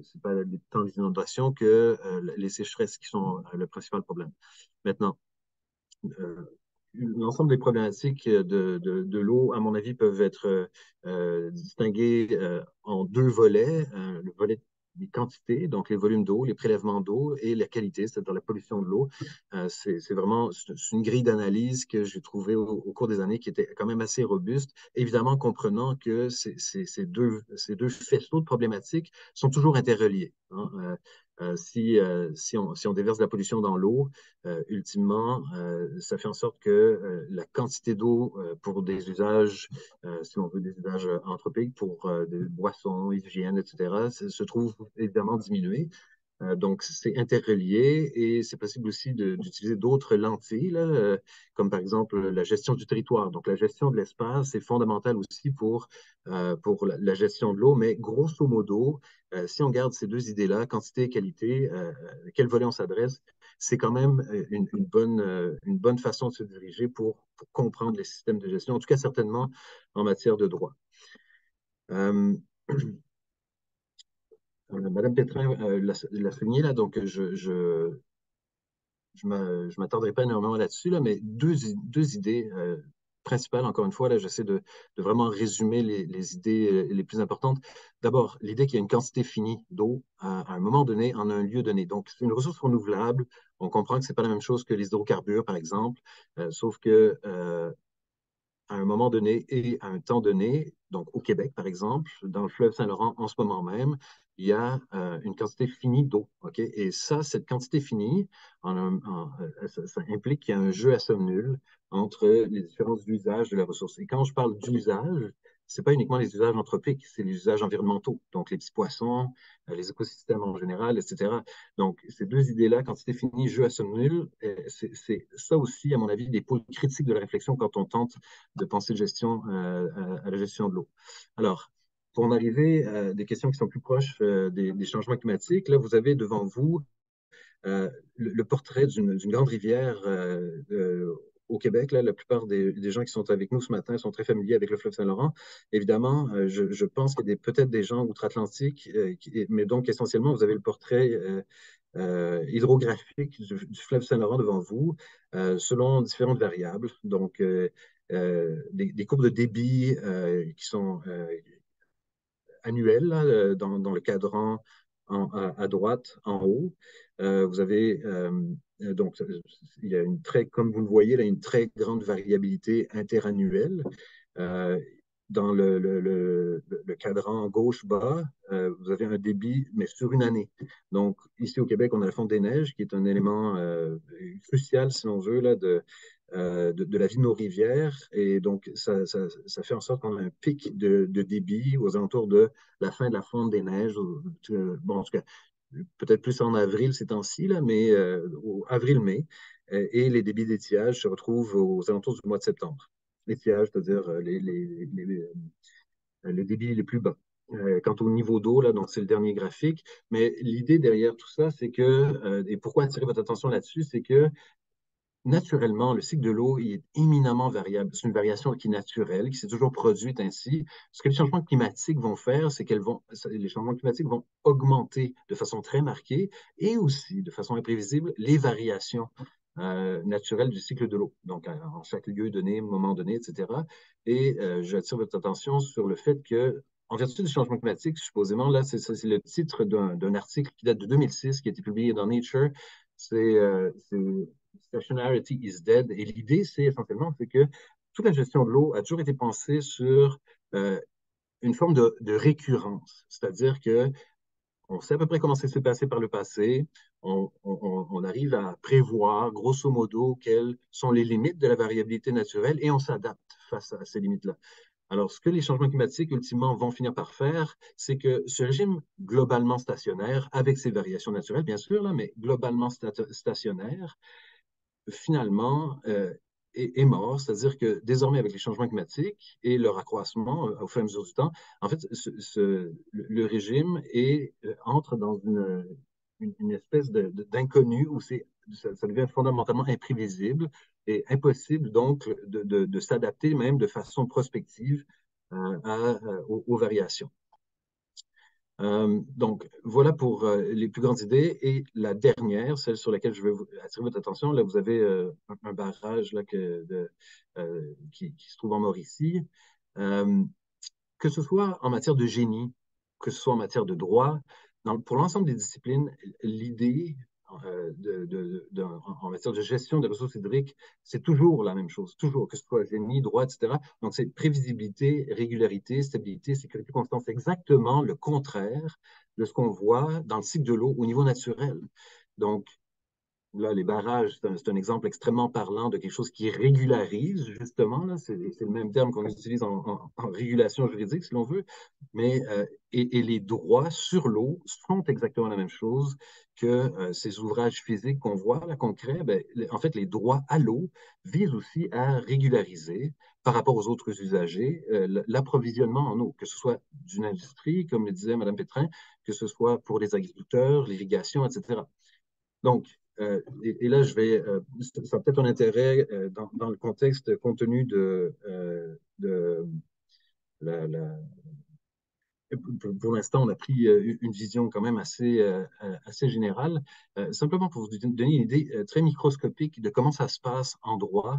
S4: c'est pas tant les inondations que les sécheresses qui sont le principal problème. Maintenant, euh, l'ensemble des problématiques de l'eau, à mon avis, peuvent être distinguées en deux volets. Le volet des quantités, donc les volumes d'eau, les prélèvements d'eau, et la qualité, c'est-à-dire la pollution de l'eau. C'est vraiment c'est une grille d'analyse que j'ai trouvée au cours des années qui était quand même assez robuste, évidemment comprenant que ces deux faisceaux de problématiques sont toujours interreliés. Hein. Si on déverse de la pollution dans l'eau, ultimement, ça fait en sorte que la quantité d'eau pour des usages, si on veut des usages anthropiques, pour des boissons, hygiène, etc., se trouve évidemment diminuée. Donc, c'est interrelié et c'est possible aussi d'utiliser d'autres lentilles, là, comme par exemple la gestion du territoire. Donc, la gestion de l'espace, c'est fondamental aussi pour la gestion de l'eau, mais grosso modo, si on garde ces deux idées-là, quantité et qualité, quel volet on s'adresse, c'est quand même une bonne façon de se diriger pour comprendre les systèmes de gestion, en tout cas certainement en matière de droit. Euh, Madame Pétrin l'a souligné là, donc je ne m'attendrai pas énormément là-dessus, là, mais deux idées principales, encore une fois, là, j'essaie de vraiment résumer les idées les plus importantes. D'abord, l'idée qu'il y a une quantité finie d'eau à un moment donné, en un lieu donné. Donc, c'est une ressource renouvelable. On comprend que ce n'est pas la même chose que les hydrocarbures, par exemple, sauf que à un moment donné et à un temps donné, donc au Québec, par exemple, dans le fleuve Saint-Laurent, en ce moment même, il y a une quantité finie d'eau. OK? Et ça, cette quantité finie, ça implique qu'il y a un jeu à somme nulle entre les différents usages de la ressource. Et quand je parle d'usage, c'est pas uniquement les usages anthropiques, c'est les usages environnementaux, donc les petits poissons, les écosystèmes en général, etc. Donc, ces deux idées-là, quantité finie, jeu à somme nulle, c'est ça aussi, à mon avis, des pôles critiques de la réflexion quand on tente de penser de gestion à la gestion de l'eau. Alors, pour en arriver à des questions qui sont plus proches des changements climatiques, là, vous avez devant vous le portrait d'une grande rivière au Québec. Là, la plupart des gens qui sont avec nous ce matin sont très familiers avec le fleuve Saint-Laurent. Évidemment, je pense qu'il y a peut-être des gens outre-Atlantique, mais donc essentiellement, vous avez le portrait hydrographique du fleuve Saint-Laurent devant vous, selon différentes variables. Donc, des courbes de débit qui sont annuelles là, dans le cadran à droite, en haut. Vous avez donc il y a une très, comme vous le voyez, là, une très grande variabilité interannuelle. Euh, dans le cadran gauche bas, vous avez un débit, mais sur une année. Donc, ici au Québec, on a la fonte des neiges, qui est un élément crucial, si l'on veut, là, de la vie de nos rivières. Et donc, ça fait en sorte qu'on a un pic de débit aux alentours de la fin de la fonte des neiges. Bon, en tout cas, peut-être plus en avril ces temps-ci, là, mais au avril-mai. Et les débits d'étiage se retrouvent aux alentours du mois de septembre. L'étiage, c'est-à-dire les débits les plus bas. Quant au niveau d'eau, là, donc c'est le dernier graphique. Mais l'idée derrière tout ça, c'est que, et pourquoi attirer votre attention là-dessus, c'est que naturellement, le cycle de l'eau il est éminemment variable. C'est une variation qui est naturelle, qui s'est toujours produite ainsi. Ce que les changements climatiques vont faire, c'est les changements climatiques vont augmenter de façon très marquée et aussi de façon imprévisible les variations naturelles du cycle de l'eau. Donc, en chaque lieu donné, moment donné, etc. Et j'attire votre attention sur le fait que, en vertu du changement climatique, supposément, là, c'est le titre d'un article qui date de 2006, qui a été publié dans Nature. C'est Stationarity is dead. Et l'idée, c'est essentiellement c'est que toute la gestion de l'eau a toujours été pensée sur une forme de récurrence. C'est-à-dire que on sait à peu près comment ça s'est passé par le passé, on arrive à prévoir, grosso modo, quelles sont les limites de la variabilité naturelle et on s'adapte face à ces limites-là. Alors, ce que les changements climatiques, ultimement, vont finir par faire, c'est que ce régime globalement stationnaire, avec ses variations naturelles, bien sûr, là, mais globalement stationnaire, finalement, est mort. C'est-à-dire que désormais, avec les changements climatiques et leur accroissement au fur et à mesure du temps, en fait, le régime entre dans une espèce d'inconnu où ça devient fondamentalement imprévisible et impossible donc de s'adapter même de façon prospective aux variations. Donc, voilà pour les plus grandes idées. Et la dernière, celle sur laquelle je vais attirer votre attention, là, vous avez un barrage là, qui se trouve en Mauricie. Euh, que ce soit en matière de génie, que ce soit en matière de droit, pour l'ensemble des disciplines, l'idée en matière de gestion des ressources hydriques, c'est toujours la même chose, toujours, que ce soit génie, droit, etc. Donc, c'est prévisibilité, régularité, stabilité, sécurité constante. C'est exactement le contraire de ce qu'on voit dans le cycle de l'eau au niveau naturel. Donc, là, les barrages, c'est un exemple extrêmement parlant de quelque chose qui régularise, justement. C'est le même terme qu'on utilise en régulation juridique, si l'on veut. Mais, et les droits sur l'eau sont exactement la même chose que ces ouvrages physiques qu'on voit, là, qu'on crée. Ben, en fait, les droits à l'eau visent aussi à régulariser, par rapport aux autres usagers, l'approvisionnement en eau, que ce soit d'une industrie, comme le disait Mme Pétrin, que ce soit pour les agriculteurs, l'irrigation, etc. Donc, et là, ça a peut-être un intérêt dans le contexte, compte tenu de la, pour l'instant, on a pris une vision quand même assez générale. Simplement pour vous donner une idée très microscopique de comment ça se passe en droit,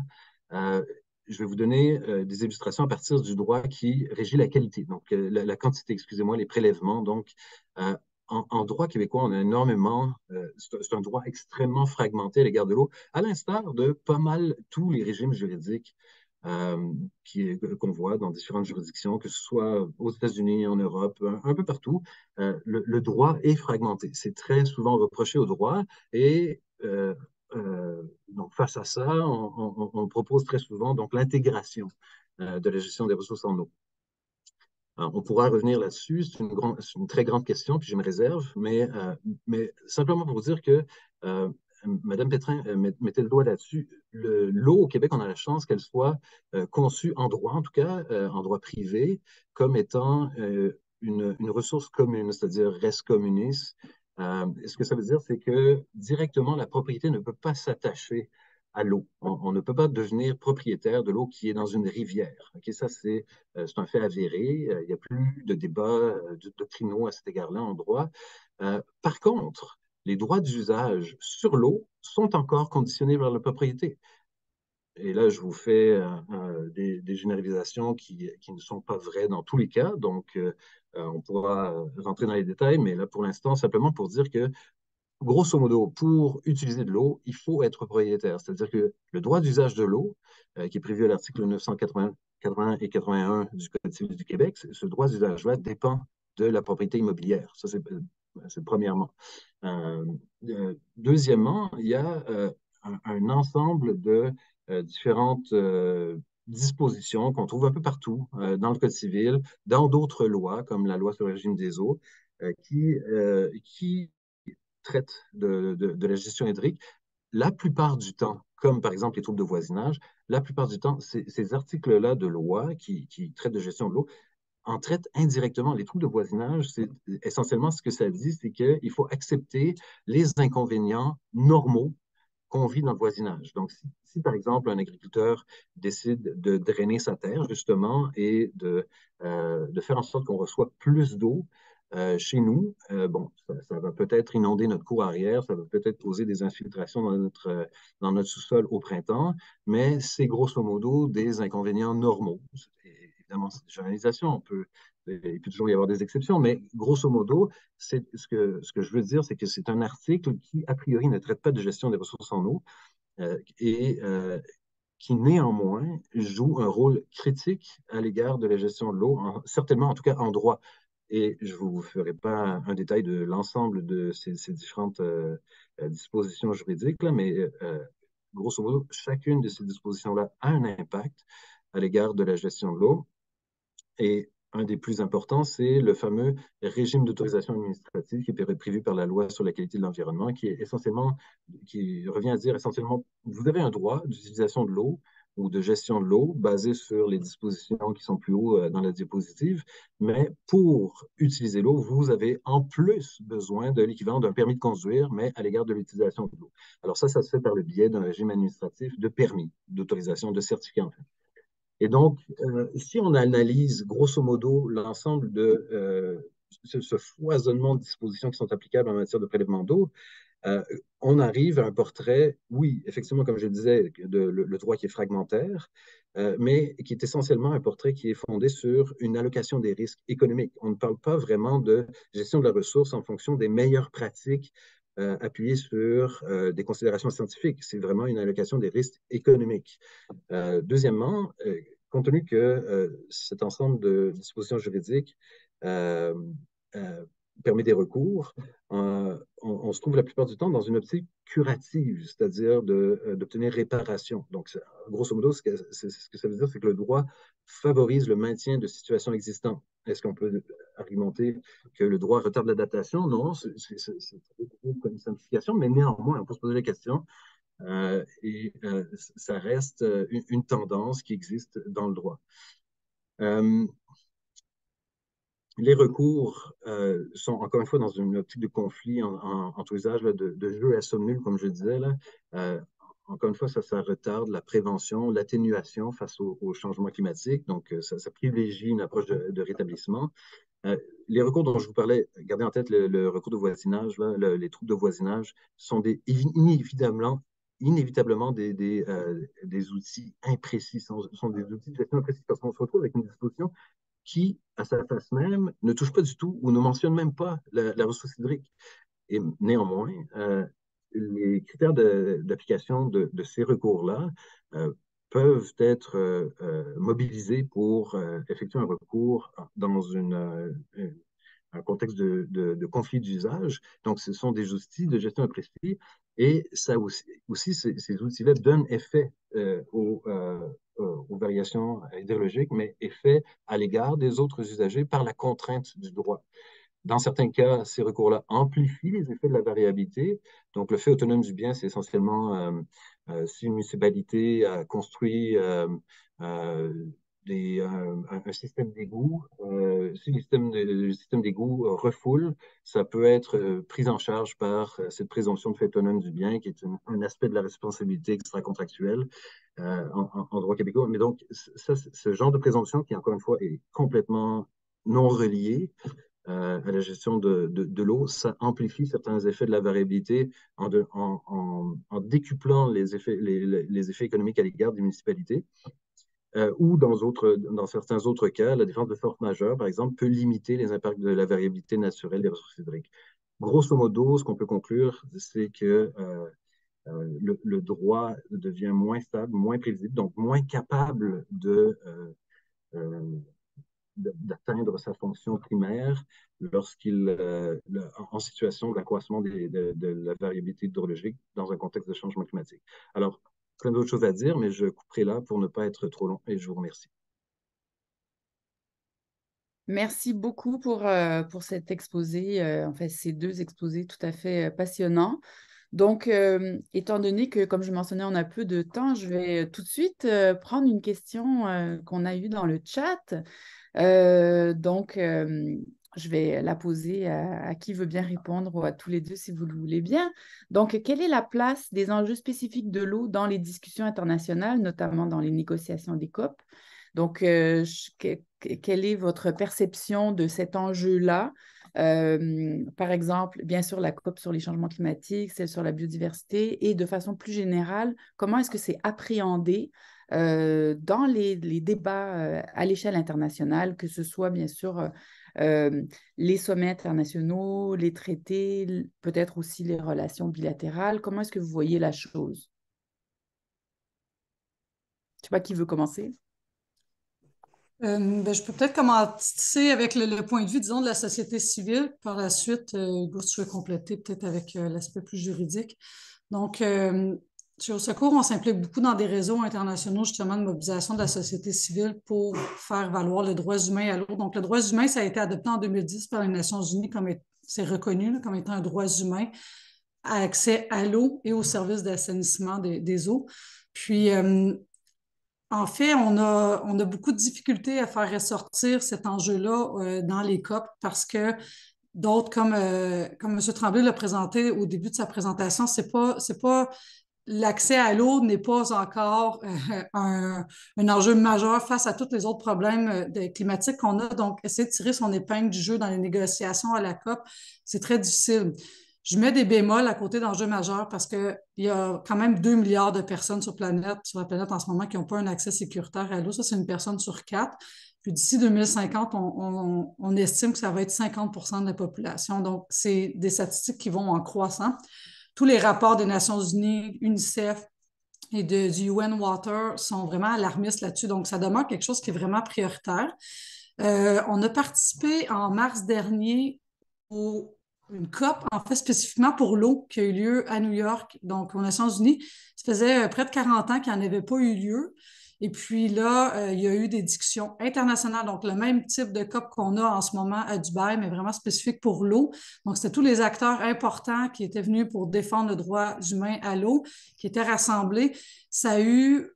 S4: euh, je vais vous donner des illustrations à partir du droit qui régit la qualité, donc la quantité, excusez-moi, les prélèvements. Donc, euh, en droit québécois, on a énormément, c'est un droit extrêmement fragmenté à l'égard de l'eau, à l'instar de pas mal tous les régimes juridiques euh, qu'on voit dans différentes juridictions, que ce soit aux États-Unis, en Europe, un peu partout. Le droit est fragmenté. C'est très souvent reproché au droit et donc face à ça, on propose très souvent donc l'intégration de la gestion des ressources en eau. Alors, on pourra revenir là-dessus, c'est une très grande question, puis je me réserve, mais simplement pour vous dire que Madame Pétrin mettait le doigt là-dessus. L'eau au Québec, on a la chance qu'elle soit conçue en droit, en tout cas en droit privé, comme étant une ressource commune, c'est-à-dire res communis. Ce que ça veut dire, c'est que directement, la propriété ne peut pas s'attacher à l'eau. On ne peut pas devenir propriétaire de l'eau qui est dans une rivière. Ok, ça, c'est un fait avéré. Il n'y a plus de débats doctrinaux à cet égard-là en droit. Par contre, les droits d'usage sur l'eau sont encore conditionnés vers la propriété. Et là, je vous fais des généralisations qui ne sont pas vraies dans tous les cas. Donc, on pourra rentrer dans les détails, mais là, pour l'instant, simplement pour dire que grosso modo, pour utiliser de l'eau, il faut être propriétaire. C'est-à-dire que le droit d'usage de l'eau, qui est prévu à l'article 980 et 81 du Code civil du Québec, ce droit d'usage-là dépend de la propriété immobilière. Ça, c'est premièrement. Euh, Deuxièmement, il y a un ensemble de différentes dispositions qu'on trouve un peu partout dans le Code civil, dans d'autres lois, comme la loi sur le régime des eaux, qui traite de la gestion hydrique, la plupart du temps, comme par exemple les troubles de voisinage, la plupart du temps, ces articles-là de loi qui traitent de gestion de l'eau en traitent indirectement. Les troubles de voisinage, c'est essentiellement ce que ça dit, c'est qu'il faut accepter les inconvénients normaux qu'on vit dans le voisinage. Donc, si, par exemple un agriculteur décide de drainer sa terre, justement, et de faire en sorte qu'on reçoit plus d'eau chez nous, bon, ça va peut-être inonder notre cour arrière, ça va peut-être causer des infiltrations dans notre sous-sol au printemps, mais c'est grosso modo des inconvénients normaux. Évidemment, c'est des généralisations, il peut toujours y avoir des exceptions, mais grosso modo, ce que je veux dire, c'est que c'est un article qui, a priori, ne traite pas de gestion des ressources en eau et qui, néanmoins, joue un rôle critique à l'égard de la gestion de l'eau, certainement, en tout cas, en droit. Et je ne vous ferai pas un détail de l'ensemble de ces différentes dispositions juridiques, là, mais grosso modo, chacune de ces dispositions-là a un impact à l'égard de la gestion de l'eau. Et un des plus importants, c'est le fameux régime d'autorisation administrative qui est prévu par la loi sur la qualité de l'environnement, qui revient à dire essentiellement, vous avez un droit d'utilisation de l'eau ou de gestion de l'eau basé sur les dispositions qui sont plus haut dans la diapositive, mais pour utiliser l'eau, vous avez en plus besoin de l'équivalent d'un permis de conduire, mais à l'égard de l'utilisation de l'eau. Alors ça se fait par le biais d'un régime administratif de permis, d'autorisation, de certificat en fait. Et donc, si on analyse grosso modo l'ensemble de ce foisonnement de dispositions qui sont applicables en matière de prélèvement d'eau, euh, on arrive à un portrait, oui, effectivement, comme je le disais, le droit qui est fragmentaire, mais qui est essentiellement un portrait qui est fondé sur une allocation des risques économiques. On ne parle pas vraiment de gestion de la ressource en fonction des meilleures pratiques appuyées sur des considérations scientifiques. C'est vraiment une allocation des risques économiques. Deuxièmement, compte tenu que cet ensemble de dispositions juridiques euh, euh, permet des recours, on se trouve la plupart du temps dans une optique curative, c'est-à-dire d'obtenir réparation. Donc, grosso modo, ce que ça veut dire, c'est que le droit favorise le maintien de situations existantes. Est-ce qu'on peut argumenter que le droit retarde l'adaptation? Non, c'est beaucoup une simplification, mais néanmoins, on peut se poser la question ça reste une tendance qui existe dans le droit. Les recours sont encore une fois dans une optique de conflit entre usage de jeu à somme nulle, comme je disais. Là. Encore une fois, ça retarde la prévention, l'atténuation face au changement climatique. Donc, ça privilégie une approche de rétablissement. Les recours dont je vous parlais, gardez en tête le recours de voisinage, là, les troubles de voisinage sont inévitablement des outils imprécis, sont des outils de gestion imprécis parce qu'on se retrouve avec une disposition qui, à sa face même, ne touche pas du tout ou ne mentionne même pas la ressource hydrique. Et néanmoins, les critères d'application de ces recours-là peuvent être mobilisés pour effectuer un recours dans un contexte de conflit d'usage. Donc, ce sont des outils de gestion imprécis et ça aussi ces outils-là donnent effet aux variations hydrologiques, mais effet à l'égard des autres usagers par la contrainte du droit. Dans certains cas, ces recours-là amplifient les effets de la variabilité. Donc, le fait autonome du bien, c'est essentiellement si une municipalité a construit un système d'égout, si le système d'égout refoule, ça peut être pris en charge par cette présomption de fait autonome du bien, qui est un aspect de la responsabilité extra-contractuelle en droit québécois. Mais donc, ce genre de présomption, qui encore une fois est complètement non relié, à la gestion de l'eau, ça amplifie certains effets de la variabilité en décuplant les effets économiques à l'égard des municipalités. Ou dans certains autres cas, la défense de force majeure, par exemple, peut limiter les impacts de la variabilité naturelle des ressources hydriques. Grosso modo, ce qu'on peut conclure, c'est que le droit devient moins stable, moins prévisible, donc moins capable d'atteindre sa fonction primaire en situation d'accroissement de la variabilité hydrologique dans un contexte de changement climatique. Alors, plein d'autres choses à dire, mais je couperai là pour ne pas être trop long et je vous remercie.
S2: Merci beaucoup pour cet exposé, en fait, ces deux exposés tout à fait passionnants. Donc, étant donné que, comme je mentionnais, on a peu de temps, je vais tout de suite prendre une question qu'on a eue dans le chat. Je vais la poser à qui veut bien répondre ou à tous les deux si vous le voulez bien. Donc, quelle est la place des enjeux spécifiques de l'eau dans les discussions internationales, notamment dans les négociations des COP? Donc, quelle est votre perception de cet enjeu-là? Par exemple, bien sûr, la COP sur les changements climatiques, celle sur la biodiversité, et de façon plus générale, comment est-ce que c'est appréhendé dans les débats à l'échelle internationale, que ce soit bien sûr les sommets internationaux, les traités, peut-être aussi les relations bilatérales. Comment est-ce que vous voyez la chose? Je ne sais pas qui veut commencer.
S3: Je peux peut-être commencer avec le point de vue, disons, de la société civile. Par la suite, Hugo, si tu veux compléter peut-être avec l'aspect plus juridique. Donc, chez Au Secours, on s'implique beaucoup dans des réseaux internationaux, justement, de mobilisation de la société civile pour faire valoir les droits humains à l'eau. Donc, le droit humain, ça a été adopté en 2010 par les Nations unies c'est reconnu là, comme étant un droit humain à accès à l'eau et aux services d'assainissement des eaux. Puis, en fait, on a beaucoup de difficultés à faire ressortir cet enjeu-là dans les COP parce que d'autres, comme M. Tremblay l'a présenté au début de sa présentation, c'est pas l'accès à l'eau n'est pas encore un enjeu majeur face à tous les autres problèmes climatiques qu'on a. Donc, essayer de tirer son épingle du jeu dans les négociations à la COP, c'est très difficile. Je mets des bémols à côté d'enjeux majeurs parce qu'il y a quand même 2 milliards de personnes sur la planète en ce moment qui n'ont pas un accès sécuritaire à l'eau. Ça, c'est une personne sur quatre. Puis d'ici 2050, on estime que ça va être 50 de la population. Donc, c'est des statistiques qui vont en croissant. Tous les rapports des Nations unies, UNICEF et du UN Water sont vraiment alarmistes là-dessus. Donc, ça demeure quelque chose qui est vraiment prioritaire. On a participé en mars dernier au une COP, en fait, spécifiquement pour l'eau, qui a eu lieu à New York, donc aux Nations unies. Ça faisait près de 40 ans qu'il n'y en avait pas eu lieu. Et puis là, il y a eu des discussions internationales, donc le même type de COP qu'on a en ce moment à Dubaï, mais vraiment spécifique pour l'eau. Donc, c'était tous les acteurs importants qui étaient venus pour défendre le droit humain à l'eau, qui étaient rassemblés. Ça a eu,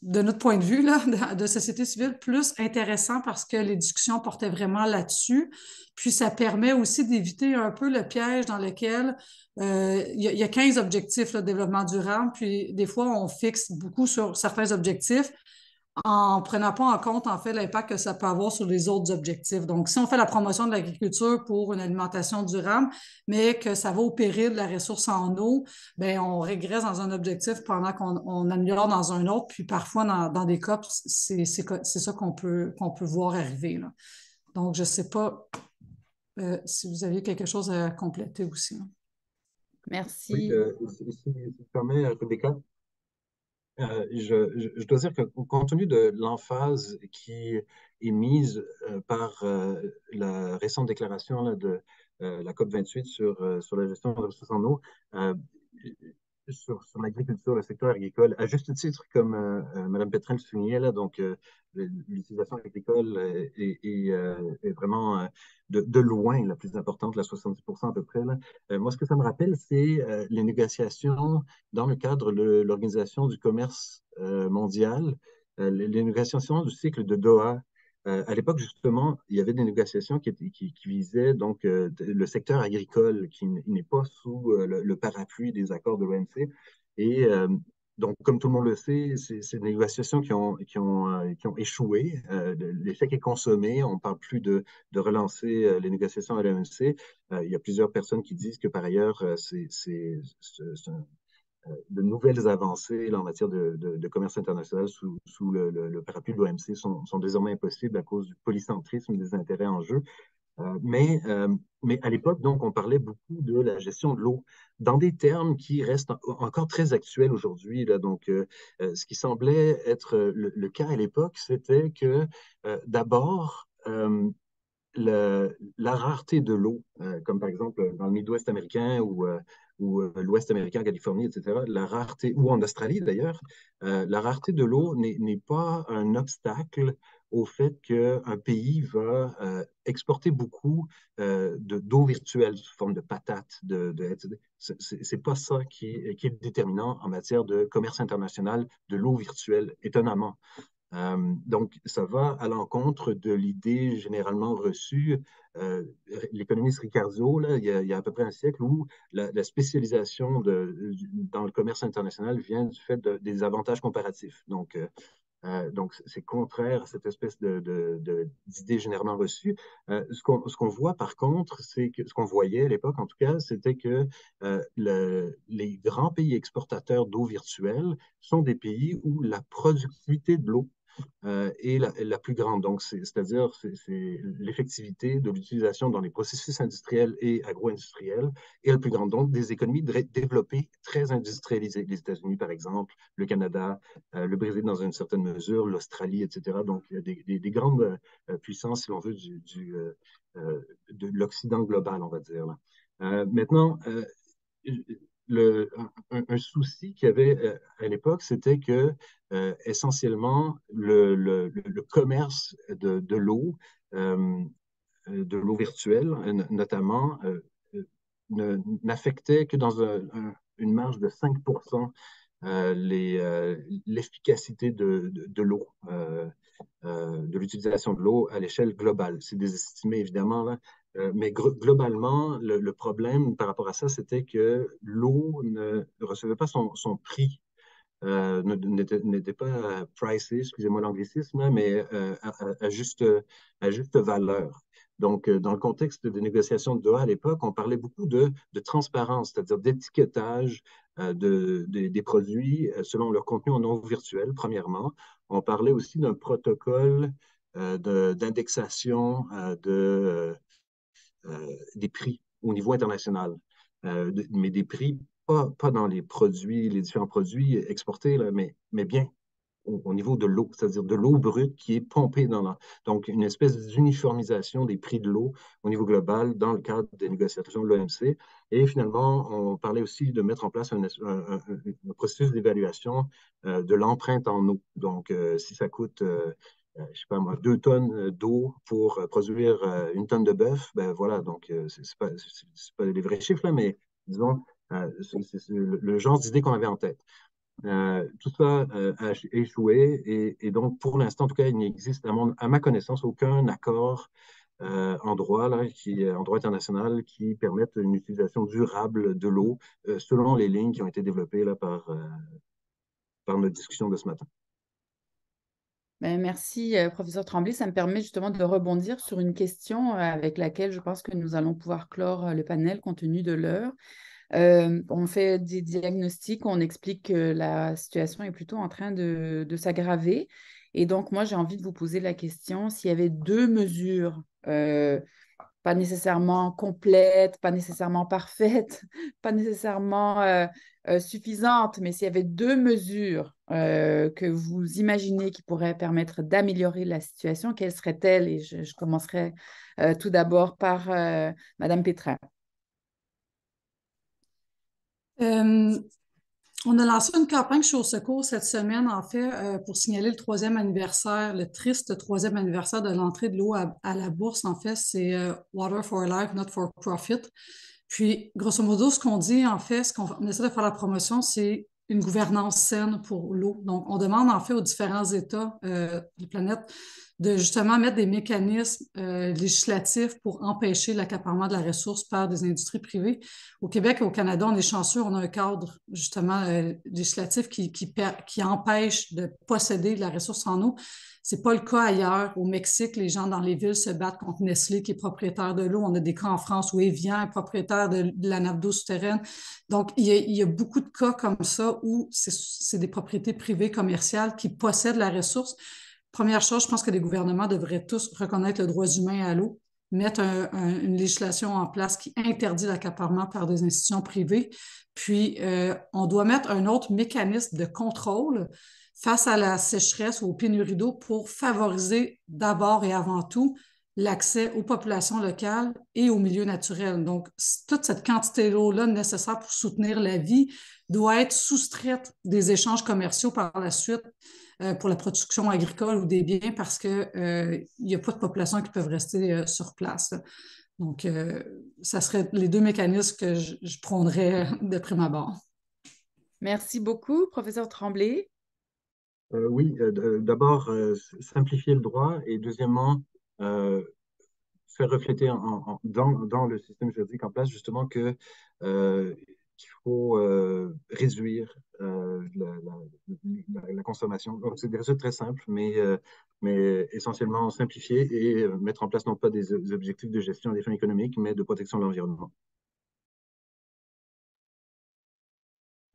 S3: de notre point de vue là, de société civile, plus intéressant parce que les discussions portaient vraiment là-dessus. Puis, ça permet aussi d'éviter un peu le piège dans lequel il y a 15 objectifs de développement durable, puis des fois, on fixe beaucoup sur certains objectifs en ne prenant pas en compte, en fait, l'impact que ça peut avoir sur les autres objectifs. Donc, si on fait la promotion de l'agriculture pour une alimentation durable, mais que ça va au péril de la ressource en eau, bien, on régresse dans un objectif pendant qu'on améliore dans un autre. Puis parfois, dans des COP, c'est ça qu'on peut voir arriver, là. Donc, je ne sais pas si vous aviez quelque chose à compléter aussi, là.
S4: Oui,
S2: Merci.
S4: si tu permets, Rebecca, je dois dire que compte tenu de l'emphase qui est mise par la récente déclaration là, de la COP28 sur la gestion de la ressources en eau, euh, sur l'agriculture, le secteur agricole, à juste titre, comme Mme Pétrin le soulignait, là, donc l'utilisation agricole est vraiment de loin la plus importante, la 70% à peu près. Là. Moi, ce que ça me rappelle, c'est les négociations dans le cadre de l'Organisation du commerce mondial, les négociations du cycle de Doha. À l'époque, justement, il y avait des négociations qui visaient donc le secteur agricole, qui n'est pas sous le parapluie des accords de l'OMC. Et donc, comme tout le monde le sait, c'est des négociations qui ont échoué. L'échec est consommé. On ne parle plus de relancer les négociations à l'OMC. Il y a plusieurs personnes qui disent que, par ailleurs, de nouvelles avancées là, en matière de commerce international sous le parapluie de l'OMC sont désormais impossibles à cause du polycentrisme des intérêts en jeu. Mais à l'époque, donc, on parlait beaucoup de la gestion de l'eau dans des termes qui restent encore très actuels aujourd'hui. Donc, ce qui semblait être le cas à l'époque, c'était que d'abord, la rareté de l'eau, comme par exemple dans le Midwest américain ou l'Ouest américain, Californie, etc., la rareté, ou en Australie d'ailleurs, la rareté de l'eau n'est pas un obstacle au fait qu'un pays va exporter beaucoup d'eau virtuelle sous forme de patates. C'est pas ça qui est déterminant en matière de commerce international de l'eau virtuelle, étonnamment. Donc, ça va à l'encontre de l'idée généralement reçue. L'économiste Ricardo, là, il y a à peu près un siècle, où la spécialisation dans le commerce international vient du fait des avantages comparatifs. Donc, c'est contraire à cette espèce d'idée généralement reçue. Ce qu'on voit par contre, c'est que ce qu'on voyait à l'époque, en tout cas, c'était que les grands pays exportateurs d'eau virtuelle sont des pays où la productivité de l'eau est la plus grande. Donc, c'est-à-dire c'est l'effectivité de l'utilisation dans les processus industriels et agro-industriels est la plus grande. Donc, des économies développées très industrialisées. Les États-Unis, par exemple, le Canada, le Brésil dans une certaine mesure, l'Australie, etc. Donc, il y a des grandes puissances, si l'on veut, de l'Occident global, on va dire. Là. Maintenant, un souci qu'il y avait à l'époque, c'était que essentiellement le commerce de l'eau virtuelle, notamment, n'affectait que dans une marge de 5% l'efficacité de l'eau, de l'utilisation de l'eau à l'échelle globale. C'est des estimés, évidemment, là. Mais globalement, le problème par rapport à ça, c'était que l'eau ne recevait pas son prix, n'était pas pricé, excusez-moi l'anglicisme, hein, mais à juste valeur. Donc, dans le contexte des négociations de Doha à l'époque, on parlait beaucoup de transparence, c'est-à-dire d'étiquetage des produits selon leur contenu en eau virtuelle, premièrement. On parlait aussi d'un protocole d'indexation des prix au niveau international, mais des prix pas dans les produits, les différents produits exportés, là, mais bien au niveau de l'eau, c'est-à-dire de l'eau brute qui est pompée dans la... Donc, une espèce d'uniformisation des prix de l'eau au niveau global dans le cadre des négociations de l'OMC. Et finalement, on parlait aussi de mettre en place un processus d'évaluation de l'empreinte en eau. Donc, si ça coûte je sais pas moi, 2 tonnes d'eau pour produire 1 tonne de bœuf, ben voilà, donc c'est pas les vrais chiffres, là, mais disons, c'est le genre d'idée qu'on avait en tête. Tout ça a échoué et donc pour l'instant, en tout cas, il n'existe à ma connaissance aucun accord en droit, là, en droit international qui permette une utilisation durable de l'eau selon les lignes qui ont été développées là, par notre discussion de ce matin.
S2: Ben, merci, professeur Tremblay. Ça me permet justement de rebondir sur une question avec laquelle je pense que nous allons pouvoir clore le panel compte tenu de l'heure. On fait des diagnostics, on explique que la situation est plutôt en train de s'aggraver. Et donc, moi, j'ai envie de vous poser la question, s'il y avait deux mesures, pas nécessairement complètes, pas nécessairement parfaites, pas nécessairement suffisantes, mais s'il y avait deux mesures que vous imaginez qui pourraient permettre d'améliorer la situation, quelles seraient-elles? Et je commencerai tout d'abord par Madame Pétrin.
S3: On a lancé une campagne chez Au Secours cette semaine, en fait, pour signaler le 3e anniversaire, le triste 3e anniversaire de l'entrée de l'eau à la bourse. En fait, c'est Water for Life, not for profit. Puis, grosso modo, ce qu'on dit, en fait, ce qu'on essaie de faire la promotion, c'est une gouvernance saine pour l'eau. Donc, on demande, en fait, aux différents États de la planète de justement mettre des mécanismes législatifs pour empêcher l'accaparement de la ressource par des industries privées. Au Québec et au Canada, on est chanceux, on a un cadre justement législatif qui empêche de posséder de la ressource en eau. C'est pas le cas ailleurs. Au Mexique, les gens dans les villes se battent contre Nestlé, qui est propriétaire de l'eau. On a des cas en France où Evian est propriétaire de la nappe d'eau souterraine. Donc, il y a beaucoup de cas comme ça où c'est des propriétés privées commerciales qui possèdent la ressource. Première chose, je pense que les gouvernements devraient tous reconnaître le droit humain à l'eau, mettre une législation en place qui interdit l'accaparement par des institutions privées. Puis, on doit mettre un autre mécanisme de contrôle face à la sécheresse ou aux pénuries d'eau pour favoriser d'abord et avant tout l'accès aux populations locales et aux milieux naturels. Donc, toute cette quantité d'eau-là nécessaire pour soutenir la vie doit être soustraite des échanges commerciaux par la suite pour la production agricole ou des biens parce qu'il n'y a pas de population qui peuvent rester sur place. Donc, ça serait les deux mécanismes que je prendrais de prime abord.
S2: Merci beaucoup, professeur Tremblay.
S4: Oui, d'abord, simplifier le droit et deuxièmement, faire refléter dans le système juridique en place justement qu'il faut réduire la consommation. Donc, c'est des résultats très simples, mais essentiellement simplifier et mettre en place non pas des objectifs de gestion des fins économiques, mais de protection de l'environnement.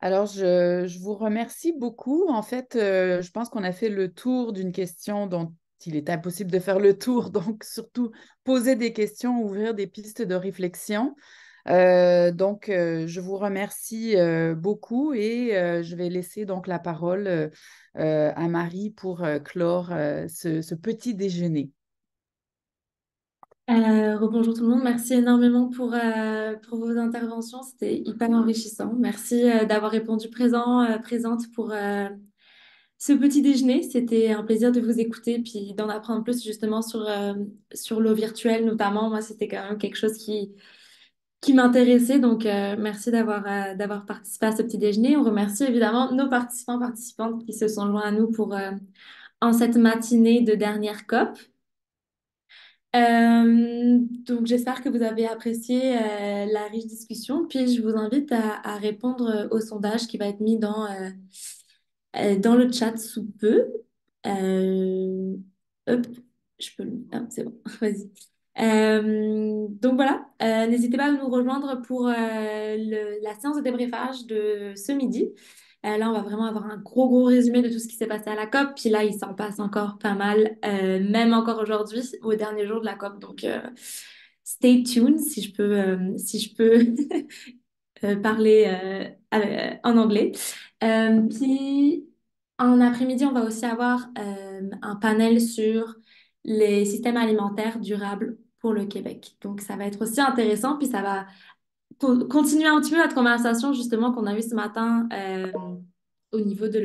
S2: Alors, je vous remercie beaucoup. En fait, je pense qu'on a fait le tour d'une question dont il est impossible de faire le tour. Donc, surtout, poser des questions, ouvrir des pistes de réflexion. Je vous remercie beaucoup et je vais laisser donc la parole à Marie pour clore ce petit déjeuner.
S1: Rebonjour tout le monde, merci énormément pour vos interventions, c'était hyper enrichissant. Merci d'avoir répondu présente pour ce petit déjeuner. C'était un plaisir de vous écouter puis d'en apprendre plus justement sur l'eau virtuelle notamment. Moi, c'était quand même quelque chose qui m'intéressait, donc merci d'avoir participé à ce petit déjeuner. On remercie évidemment nos participantes qui se sont joints à nous en cette matinée de dernière COP. Donc j'espère que vous avez apprécié la riche discussion. Puis je vous invite à répondre au sondage qui va être mis dans le chat sous peu. Euh, hop, je peux ah, c'est bon, vas-y. Donc voilà, n'hésitez pas à nous rejoindre pour la séance de débriefage de ce midi. Là, on va vraiment avoir un gros résumé de tout ce qui s'est passé à la COP. Puis là, il s'en passe encore pas mal, même encore aujourd'hui, au dernier jour de la COP. Donc, stay tuned si je peux parler en anglais. Puis, en après-midi, on va aussi avoir un panel sur les systèmes alimentaires durables pour le Québec. Donc, ça va être aussi intéressant. Puis, ça va continuer un petit peu notre conversation justement qu'on a eue ce matin au niveau du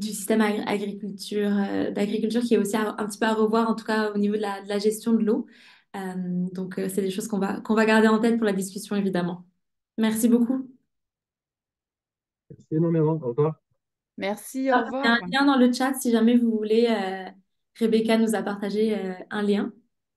S1: système d'agriculture qui est aussi un petit peu à revoir, en tout cas au niveau de la gestion de l'eau. Donc, c'est des choses qu'on va garder en tête pour la discussion, évidemment. Merci beaucoup.
S4: Merci énormément. Au revoir.
S2: Merci, au
S1: Ah, il y a
S2: revoir.
S1: un lien dans le chat si jamais vous voulez. Rebecca nous a partagé un lien.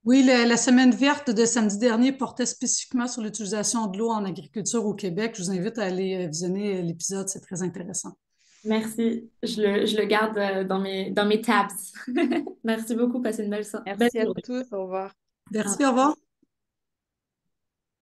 S3: Oui, la semaine verte de samedi dernier portait spécifiquement sur l'utilisation de l'eau en agriculture au Québec. Je vous invite à aller visionner l'épisode, c'est très intéressant.
S1: Merci. Je le garde dans mes tabs. Merci beaucoup. Passez une belle
S2: Merci à
S1: journée.
S2: tous, au revoir.
S3: Merci, au revoir.